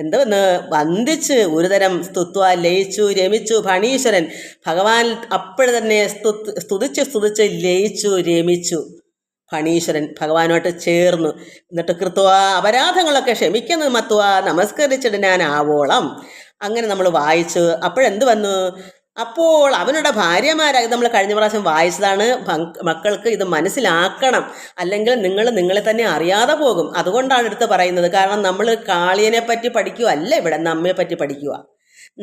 എന്തെന്ന് വന്ദിച്ച് ഒരുതരം സ്തുത്വ ലയിച്ചു രമിച്ചു ഫണീശ്വരൻ. ഭഗവാൻ അപ്പോഴ് തന്നെ സ്തുതിച്ച് ലയിച്ചു രമിച്ചു. ഫണീശ്വരൻ ഭഗവാനുമായിട്ട് ചേർന്നു. എന്നിട്ട് കൃത്വ അപരാധങ്ങളൊക്കെ ക്ഷമിക്കുന്നു മത്വ നമസ്കരിച്ചിട്ട് ഞാൻ ആവോളം. അങ്ങനെ നമ്മൾ വായിച്ചു. അപ്പോഴെന്ത് വന്നു? അപ്പോൾ അവനുടെ ഭാര്യമാരായി നമ്മൾ കഴിഞ്ഞ പ്രാവശ്യം വായിച്ചതാണ്. മക്കൾക്ക് ഇത് മനസ്സിലാക്കണം, അല്ലെങ്കിൽ നിങ്ങൾ നിങ്ങളെ തന്നെ അറിയാതെ പോകും. അതുകൊണ്ടാണ് എടുത്ത് പറയുന്നത്. കാരണം നമ്മൾ കാളിയനെ പറ്റി പഠിക്കുക അല്ല, ഇവിടെ നമ്മെ പറ്റി പഠിക്കുക.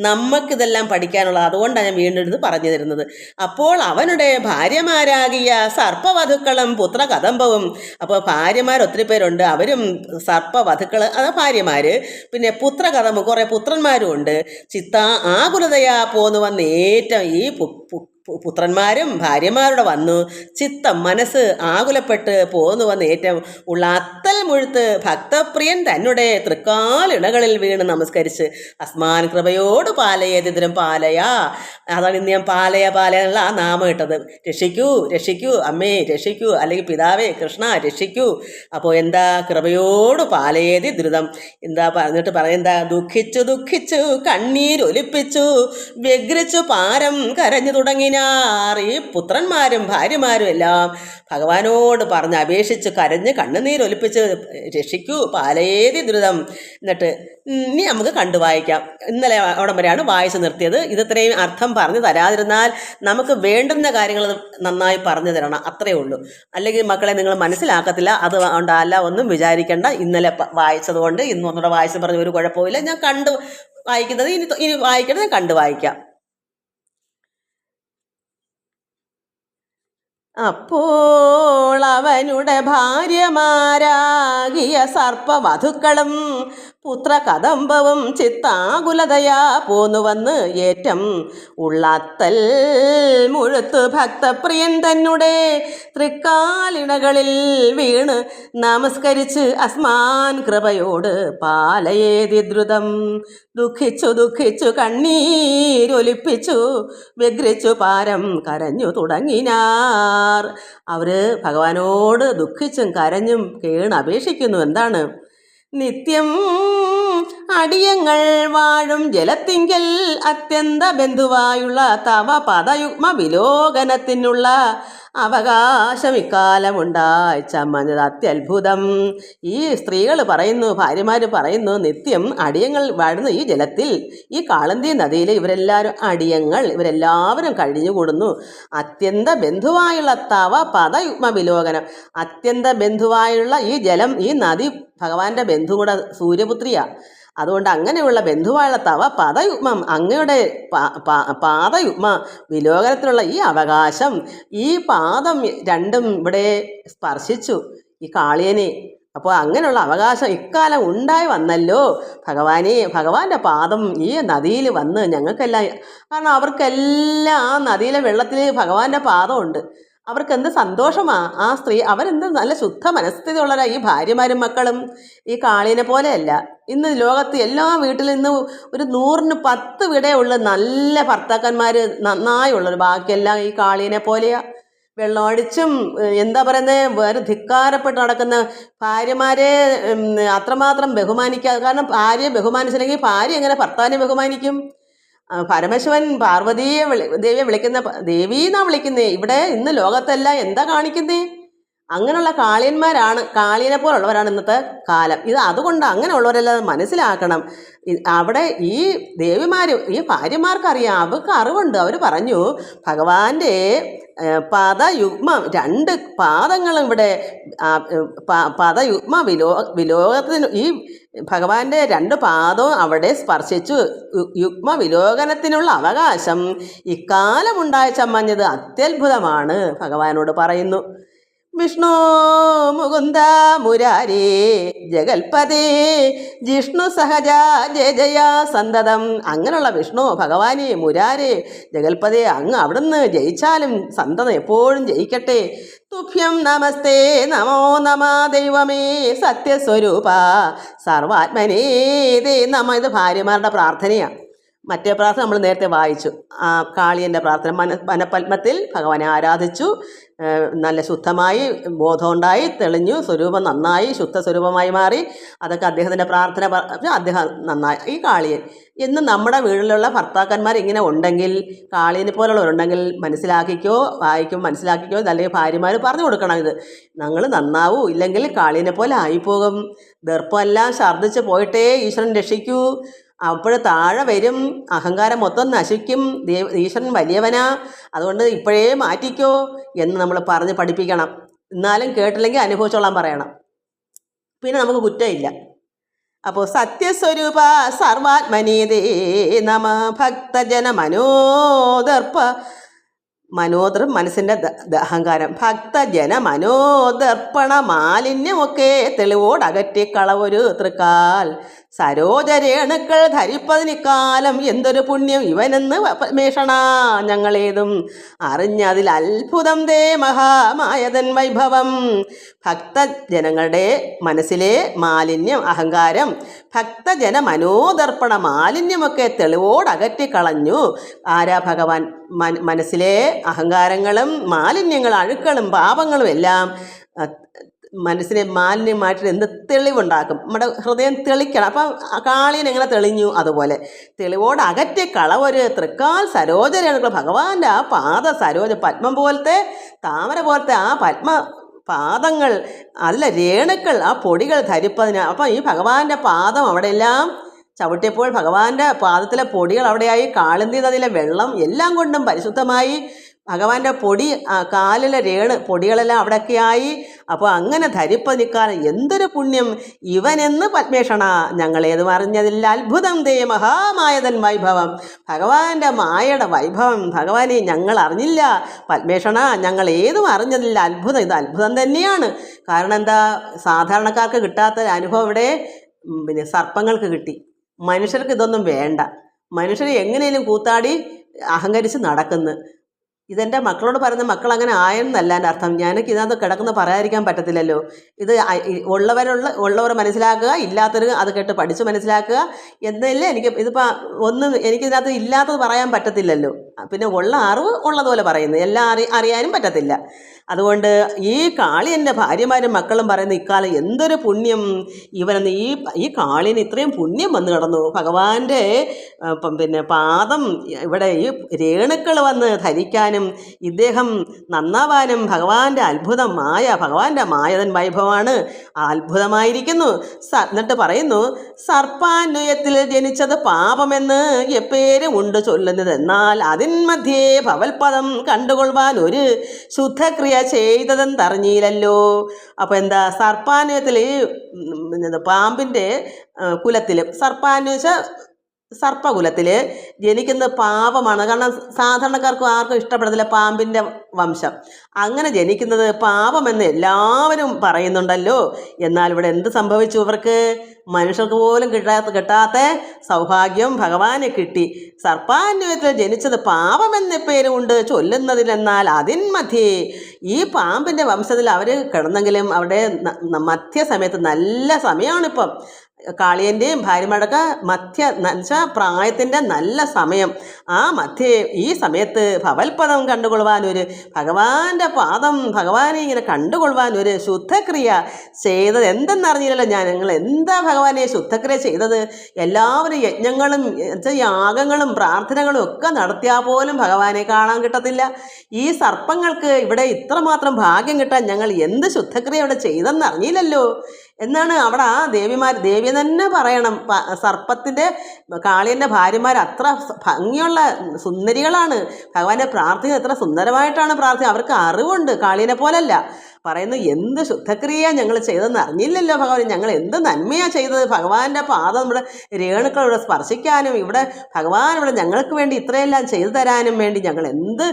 നമുക്കിതെല്ലാം പഠിക്കാനുള്ള, അതുകൊണ്ടാണ് ഞാൻ വീണ്ടും എടുത്ത് പറഞ്ഞു തരുന്നത്. അപ്പോൾ അവനുടെ ഭാര്യമാരാകിയ സർപ്പവധുക്കളും പുത്രകദംബവും. അപ്പോൾ ഭാര്യമാർ ഒത്തിരി പേരുണ്ട്, അവരും സർപ്പവധുക്കൾ, അത് ഭാര്യമാർ. പിന്നെ പുത്രകദംബം, കുറേ പുത്രന്മാരും ഉണ്ട്. ചിത്ത ആകുലതയാ പോന്നു വന്ന് ഏറ്റവും ഈ പുത്രന്മാരും ഭാര്യമാരുടെ വന്നു ചിത്തം മനസ്സ് ആകുലപ്പെട്ട് പോന്നു വന്ന് ഏറ്റവും ഉള്ള അത്തൽ മുഴുത്ത് ഭക്തപ്രിയൻ തന്നെ തൃക്കാലിണകളിൽ വീണ് നമസ്കരിച്ച് അസ്മാൻ കൃപയോട് പാലയേതിരം പാലയാ. അതാണ് ഇന്ന് ഞാൻ പാലയ എന്നുള്ള ആ നാമം ഇട്ടത്. രക്ഷിക്കൂ രക്ഷിക്കൂ അമ്മേ രക്ഷിക്കൂ, അല്ലെങ്കിൽ പിതാവേ കൃഷ്ണ രക്ഷിക്കൂ. അപ്പോൾ എന്താ കൃപയോട് പാലയേതി ദ്രുതം എന്താ പറഞ്ഞിട്ട് പറയുന്നതാ, ദുഃഖിച്ചു ദുഃഖിച്ചു കണ്ണീരൊലിപ്പിച്ചു വ്യഗ്രിച്ചു പാരം കരഞ്ഞു തുടങ്ങിനാർ. ഈ പുത്രന്മാരും ഭാര്യമാരും എല്ലാം ഭഗവാനോട് പറഞ്ഞ് അപേക്ഷിച്ച് കരഞ്ഞ് കണ്ണുനീരൊലിപ്പിച്ച് രക്ഷിക്കൂ പാലയേതി ദ്രുതം. എന്നിട്ട് ഇനി നമുക്ക് കണ്ടു വായിക്കാം. ഇന്നലെ അവിടം വരെയാണ് വായിച്ച് നിർത്തിയത്. ഇത്രയും അർത്ഥം പറഞ്ഞു തരാതിരുന്നാൽ നമുക്ക് വേണ്ടുന്ന കാര്യങ്ങൾ നന്നായി പറഞ്ഞു തരണം, അത്രയേ ഉള്ളൂ. അല്ലെങ്കിൽ മക്കളെ നിങ്ങൾ മനസ്സിലാക്കത്തില്ല. അതുകൊണ്ടല്ല ഒന്നും വിചാരിക്കേണ്ട. ഇന്നലെ വായിച്ചത് കൊണ്ട് ഇന്നൊന്നുകൂടെ വായിച്ച് പറഞ്ഞ ഒരു കുഴപ്പമില്ല. ഞാൻ കണ്ടു വായിക്കുന്നത് ഇനി വായിക്കണത് ഞാൻ കണ്ടു വായിക്കാം. അപ്പോൾ അവനുടെ ഭാര്യമാരാകിയ സർപ്പവധുക്കളും പുത്രകദംബവും ചിത്താകുലതയാ പോന്നുവന്ന് ഏറ്റം ഉള്ളത്തൽ മുഴുത്ത് ഭക്തപ്രിയൻ തന്നെ തൃക്കാലിണകളിൽ വീണ് നമസ്കരിച്ച് അസ്മാൻ കൃപയോട് പാലയേതി ദ്രുതം. ദുഃഖിച്ചു ദുഃഖിച്ചു കണ്ണീരൊലിപ്പിച്ചു വ്യഗ്രിച്ചു പാരം കരഞ്ഞു തുടങ്ങിനാർ. അവർ ഭഗവാനോട് ദുഃഖിച്ചും കരഞ്ഞും കേണപേക്ഷിക്കുന്നു. എന്താണ്? നിത്യം അടിയങ്ങൾ വാഴും ജലത്തിങ്കൽ അത്യന്ത ബന്ധുവായുള്ള തവ പദയുഗ്മ വിലോകനത്തിനുള്ള അവകാശം ഇക്കാലമുണ്ടായി ചമ്മഞ്ഞത് അത്യത്ഭുതം. ഈ സ്ത്രീകൾ പറയുന്നു, ഭാര്യമാർ പറയുന്നു, നിത്യം അടിയങ്ങൾ വാഴുന്ന ഈ ജലത്തിൽ, ഈ കാളന്തി നദിയിൽ ഇവരെല്ലാവരും കഴിഞ്ഞുകൂടുന്നു. അത്യന്ത ബന്ധുവായുള്ള തവ പദയുഗ്മ വിലോകനം, അത്യന്ത ബന്ധുവായുള്ള ഈ ജലം, ഈ നദി ഭഗവാന്റെ ബന്ധു കൂടെ സൂര്യപുത്രിയാണ്. അതുകൊണ്ട് അങ്ങനെയുള്ള ബന്ധുവായുള്ള തവ പദയുഗ്മം, അങ്ങയുടെ പാദയുഗ്മ വിലോകനത്തിനുള്ള ഈ അവകാശം, ഈ പാദം രണ്ടും ഇവിടെ സ്പർശിച്ചു ഈ കാളിയനെ. അപ്പോൾ അങ്ങനെയുള്ള അവകാശം ഇക്കാലം ഉണ്ടായി വന്നല്ലോ ഭഗവാനെ. ഭഗവാന്റെ പാദം ഈ നദിയിൽ വന്ന് ഞങ്ങൾക്കെല്ലാം, കാരണം അവർക്കെല്ലാം ആ നദിയിലെ വെള്ളത്തിൽ ഭഗവാന്റെ പാദമുണ്ട്. അവർക്ക് എന്ത് സന്തോഷമാണ് ആ സ്ത്രീ, അവരെന്ത് നല്ല ശുദ്ധ മനസ്ഥിതി ഉള്ളവരാ ഈ ഭാര്യമാരും മക്കളും. ഈ കാളിനെ പോലെയല്ല. ഇന്ന് ലോകത്ത് എല്ലാ വീട്ടിൽ നിന്ന് ഒരു 100-ന് 10 വീടേ ഉള്ളു നല്ല ഭർത്താക്കന്മാർ നന്നായുള്ളവർ. ബാക്കിയെല്ലാം ഈ കാളിനെ പോലെയാ. വെള്ളമടിച്ചും എന്താ പറയുന്നത്, വേറെ ധിക്കാരപ്പെട്ട് നടക്കുന്ന ഭാര്യമാരെ അത്രമാത്രം ബഹുമാനിക്കാതെ. കാരണം ഭാര്യയെ ബഹുമാനിച്ചില്ലെങ്കിൽ ഭാര്യ എങ്ങനെ ഭർത്താവിനെ ബഹുമാനിക്കും? പരമശിവൻ പാർവതിയെ ദേവിയെ വിളിക്കുന്ന ദേവീന്നാണ് വിളിക്കുന്നേ. ഇവിടെ ഇന്ന് ലോകത്തെല്ലാം എന്താ കാണിക്കുന്നേ? അങ്ങനെയുള്ള കാളിയന്മാരാണ്, കാളിയനെ പോലുള്ളവരാണ് ഇന്നത്തെ കാലം. അതുകൊണ്ട് അങ്ങനെയുള്ളവരെല്ലാം മനസ്സിലാക്കണം. അവിടെ ഈ ദേവിമാർ, ഈ ഭാര്യമാർക്കറിയാം, അവർക്ക് അറിവുണ്ട്. അവർ പറഞ്ഞു ഭഗവാന്റെ പദയുഗ്മം, 2 പാദങ്ങളും ഇവിടെ പദയുഗ്മ വിലോകത്തിന്, ഈ ഭഗവാന്റെ 2 പാദവും അവിടെ സ്പർശിച്ചു. യുഗ്മ വിലോകനത്തിനുള്ള അവകാശം ഇക്കാലമുണ്ടായ ചമ്മഞ്ഞത് അത്യത്ഭുതമാണ് ഭഗവാനോട് പറയുന്നു. വിഷ്ണു മുകുന്ദ മുരാരേ ജഗൽപതേ ജിഷ്ണു സഹജ ജയ ജയ സന്തതം. അങ്ങനെയുള്ള വിഷ്ണു ഭഗവാനെ മുരാരേ ജഗൽപതേ, അങ്ങ് അവിടുന്ന് ജയിച്ചാലും സന്തതം എപ്പോഴും ജയിക്കട്ടെ. തുഭ്യം നമസ്തേ നമോ നമ ദൈവമേ സത്യസ്വരൂപ സർവാത്മനേ ദേ നമ. ഇത് ഭാര്യമാരുടെ പ്രാർത്ഥനയാണ്. മറ്റേ പ്രാർത്ഥന നമ്മൾ നേരത്തെ വായിച്ചു. ആ കാളിയൻ്റെ പ്രാർത്ഥന, മനപത്മത്തിൽ ഭഗവാനെ ആരാധിച്ചു, നല്ല ശുദ്ധമായി ബോധമുണ്ടായി തെളിഞ്ഞു, സ്വരൂപം നന്നായി ശുദ്ധ സ്വരൂപമായി മാറി. അതൊക്കെ അദ്ദേഹത്തിൻ്റെ പ്രാർത്ഥന. അദ്ദേഹം നന്നായി. ഈ കാളിയൻ എന്ന് നമ്മുടെ വീട്ടിലുള്ള ഭർത്താക്കന്മാർ ഇങ്ങനെ ഉണ്ടെങ്കിൽ, കാളിയനെ പോലുള്ളവരുണ്ടെങ്കിൽ മനസ്സിലാക്കിക്കോ, വായിക്കും മനസ്സിലാക്കിക്കോ. അല്ലെങ്കിൽ ഭാര്യമാർ പറഞ്ഞു കൊടുക്കണം, ഇത് ഞങ്ങൾ നന്നാവൂ, ഇല്ലെങ്കിൽ കാളിയനെ പോലെ ആയിപ്പോകും. ദർപ്പമെല്ലാം ഛർദ്ദിച്ച് പോയിട്ടേ ഈശ്വരൻ രക്ഷിക്കൂ. അപ്പോൾ താഴെ വരും, അഹങ്കാരം മൊത്തം നശിക്കും, ഈശ്വരൻ വലിയവനാ, അതുകൊണ്ട് ഇപ്പോഴേ മാറ്റിക്കോ എന്ന് നമ്മൾ പറഞ്ഞ് പഠിപ്പിക്കണം. എന്നാലും കേട്ടില്ലെങ്കിൽ അനുഭവിച്ചോളാൻ പറയണം. പിന്നെ നമുക്ക് കുറ്റമില്ല. അപ്പോൾ സത്യസ്വരൂപ സർവാത്മനീതേ നമ ഭക്തജന മനോദർപ്പ, മനോദരം മനസ്സിൻ്റെ അഹങ്കാരം, ഭക്തജന മനോദർപ്പണ മാലിന്യമൊക്കെ തെളിവോടകറ്റിക്കളവൊരു തൃക്കാൽ സരോജരേണുക്കൾ ധരിപ്പതിനിക്കാലം എന്തൊരു പുണ്യം ഇവനെന്ന് മേഷണ ഞങ്ങളേതും അറിഞ്ഞതിൽ അത്ഭുതം ദേ മഹാമായതൻ വൈഭവം. ഭക്തജനങ്ങളുടെ മനസ്സിലെ മാലിന്യം അഹങ്കാരം, ഭക്തജന മനോദർപ്പണ മാലിന്യമൊക്കെ തെളിവോടകറ്റിക്കളഞ്ഞു. ആരാ? ഭഗവാൻ. മനസ്സിലെ അഹങ്കാരങ്ങളും മാലിന്യങ്ങളും അഴുക്കളും പാപങ്ങളും എല്ലാം മനസ്സിനെ മാലിന്യമായിട്ട് എന്ത് തെളിവുണ്ടാക്കും? നമ്മുടെ ഹൃദയം തെളിക്കണം. അപ്പം കാളിയൻ എങ്ങനെ തെളിഞ്ഞു? അതുപോലെ തെളിവോട് അകറ്റി കളവൊരു തൃക്കാൽ സരോജരേണുക്കൾ, ഭഗവാന്റെ ആ പാദ സരോജ പത്മം പോലത്തെ, താമര പോലത്തെ ആ പത്മ പാദങ്ങൾ, അതിലെ രേണുക്കൾ, ആ പൊടികൾ ധരിപ്പതിന്. അപ്പം ഈ ഭഗവാന്റെ പാദം അവിടെയെല്ലാം ചവിട്ടിയപ്പോൾ ഭഗവാന്റെ പാദത്തിലെ പൊടികൾ അവിടെയായി, കാളിന്തി നദിയിലെ വെള്ളം എല്ലാം കൊണ്ടും പരിശുദ്ധമായി, ഭഗവാന്റെ പൊടി കാലിലെ പൊടികളെല്ലാം അവിടെയൊക്കെയായി. അപ്പോൾ അങ്ങനെ ധരിപ്പതിനിക്കാൻ എന്തൊരു പുണ്യം ഇവനെന്ന് പത്മേഷണ ഞങ്ങളേതും അറിഞ്ഞതില്ല അത്ഭുതം ദേ മഹാമായതൻ വൈഭവം. ഭഗവാന്റെ മായയുടെ വൈഭവം ഭഗവാനെ ഞങ്ങൾ അറിഞ്ഞില്ല പത്മേഷണ, ഞങ്ങൾ ഏതും അറിഞ്ഞതില്ല അത്ഭുതം. ഇത് അത്ഭുതം തന്നെയാണ്. കാരണം എന്താ? സാധാരണക്കാർക്ക് കിട്ടാത്ത അനുഭവം ഇവിടെ പിന്നെ സർപ്പങ്ങൾക്ക് കിട്ടി. മനുഷ്യർക്ക് ഇതൊന്നും വേണ്ട. മനുഷ്യർ എങ്ങനെയും കൂത്താടി അഹങ്കരിച്ച് നടക്കുന്നു. ഇതെൻ്റെ മക്കളോട് പറയുന്ന മക്കൾ അങ്ങനെ ആയെന്നല്ല എൻ്റെ അർത്ഥം. ഞാനൊക്കെ ഇതിനകത്ത് കിടക്കുന്ന പറയാതിരിക്കാൻ പറ്റത്തില്ലല്ലോ. ഇത് ഉള്ളവർ മനസ്സിലാക്കുക, ഇല്ലാത്തവർ അത് കേട്ട് പഠിച്ച് മനസ്സിലാക്കുക എന്നല്ലേ എനിക്ക്. ഇതിപ്പോൾ ഒന്നും എനിക്കിതിനകത്ത് ഇല്ലാത്തത് പറയാൻ പറ്റത്തില്ലല്ലോ. പിന്നെ ഉള്ള അറിവ് ഉള്ളതുപോലെ പറയുന്നത് എല്ലാം അറിയാനും പറ്റത്തില്ല. അതുകൊണ്ട് ഈ കാളിയൻ്റെ ഭാര്യമാരും മക്കളും പറയുന്ന ഇക്കാലം എന്തൊരു പുണ്യം ഇവനെന്ന്. ഈ കാളിന് ഇത്രയും പുണ്യം വന്നു കിടന്നു. ഭഗവാന്റെ പിന്നെ പാദം ഇവിടെ ഈ രേണുക്കൾ വന്ന് ധരിക്കാനും ഇദ്ദേഹം നന്നാവാനും ഭഗവാന്റെ അത്ഭുതം ഭഗവാന്റെ മായതൻ വൈഭവമാണ്. അത്ഭുതമായിരിക്കുന്നു. എന്നിട്ട് പറയുന്നു, സർപ്പാന്വയത്തിൽ ജനിച്ചത് പാപമെന്ന് എപ്പേരും ഉണ്ട് ചൊല്ലുന്നത്, എന്നാൽ അതിന്മധ്യേ ഭവൽപദം കണ്ടുകൊള്ളുവാൻ ഒരു ശുദ്ധക്രിയ ചെയ്തതെന്നറിഞ്ഞില്ലല്ലോ. അപ്പോൾ എന്താ? സർപ്പാന്വയത്തിൽ പാമ്പിൻ്റെ കുലത്തിൽ, സർപ്പാന്വച്ച സർപ്പകുലത്തിൽ ജനിക്കുന്നത് പാപമാണ്. കാരണം സാധാരണക്കാർക്കും ആർക്കും ഇഷ്ടപ്പെടത്തില്ല പാമ്പിൻ്റെ വംശം. അങ്ങനെ ജനിക്കുന്നത് പാപമെന്ന് എല്ലാവരും പറയുന്നുണ്ടല്ലോ. എന്നാൽ ഇവിടെ എന്ത് സംഭവിച്ചു? ഇവർക്ക് മനുഷ്യർക്ക് പോലും കിട്ടാത്ത സൗഭാഗ്യം ഭഗവാനെ കിട്ടി. സർപ്പാന്വയത്തിൽ ജനിച്ചത് പാപമെന്ന പേരുകൊണ്ട് ചൊല്ലുന്നതിലെന്നാൽ അതിന്മധ്യേ ഈ പാമ്പിൻ്റെ വംശത്തിൽ അവർ കിടന്നെങ്കിലും അവിടെ മധ്യസമയത്ത് നല്ല സമയമാണിപ്പം. കാളിയൻ്റെയും ഭാര്യമാരുടെയൊക്കെ പ്രായത്തിൻ്റെ നല്ല സമയം. ആ ഈ സമയത്ത് ഭവൽപദം കണ്ടുകൊള്ളുവാൻ ഒരു ഭഗവാന്റെ പാദം, ഭഗവാനെ ഇങ്ങനെ കണ്ടുകൊള്ളുവാൻ ഒരു ശുദ്ധക്രിയ ചെയ്തത് എന്തെന്നറിഞ്ഞില്ലല്ലോ ഞാൻ. നിങ്ങൾ എന്താ ഭഗവാനെ ശുദ്ധക്രിയ ചെയ്തത്? എല്ലാവരും യജ്ഞങ്ങളും യാഗങ്ങളും പ്രാർത്ഥനകളും ഒക്കെ നടത്തിയാൽ പോലും ഭഗവാനെ കാണാൻ കിട്ടത്തില്ല. ഈ സർപ്പങ്ങൾക്ക് ഇവിടെ ഇത്രമാത്രം ഭാഗ്യം കിട്ടാൻ ഞങ്ങൾ എന്ത് ശുദ്ധക്രിയ ഇവിടെ ചെയ്തെന്നറിഞ്ഞില്ലല്ലോ എന്നാണ് അവിടെ ആ ദേവി തന്നെ പറയണം. സർപ്പത്തിൻ്റെ കാളിയൻ്റെ ഭാര്യമാർ അത്ര ഭംഗിയുള്ള സുന്ദരികളാണ്. ഭഗവാനെ പ്രാർത്ഥിക്കുന്നത് എത്ര സുന്ദരമായിട്ടാണ് പ്രാർത്ഥിക്കുന്നത്. അവർക്ക് അറിവുണ്ട്, കാളിയനെ പോലല്ല. പറയുന്നു, എന്ത് ശുദ്ധക്രിയ ഞങ്ങൾ ചെയ്തെന്ന് അറിഞ്ഞില്ലല്ലോ ഭഗവാൻ. ഞങ്ങൾ എന്ത് നന്മയാണ് ചെയ്തത്? ഭഗവാന്റെ പാദം നമ്മുടെ രേണുക്കൾ ഇവിടെ സ്പർശിക്കാനും ഇവിടെ ഭഗവാൻ ഇവിടെ ഞങ്ങൾക്ക് വേണ്ടി ഇത്രയെല്ലാം ചെയ്തു തരാനും വേണ്ടി ഞങ്ങൾ എന്ത്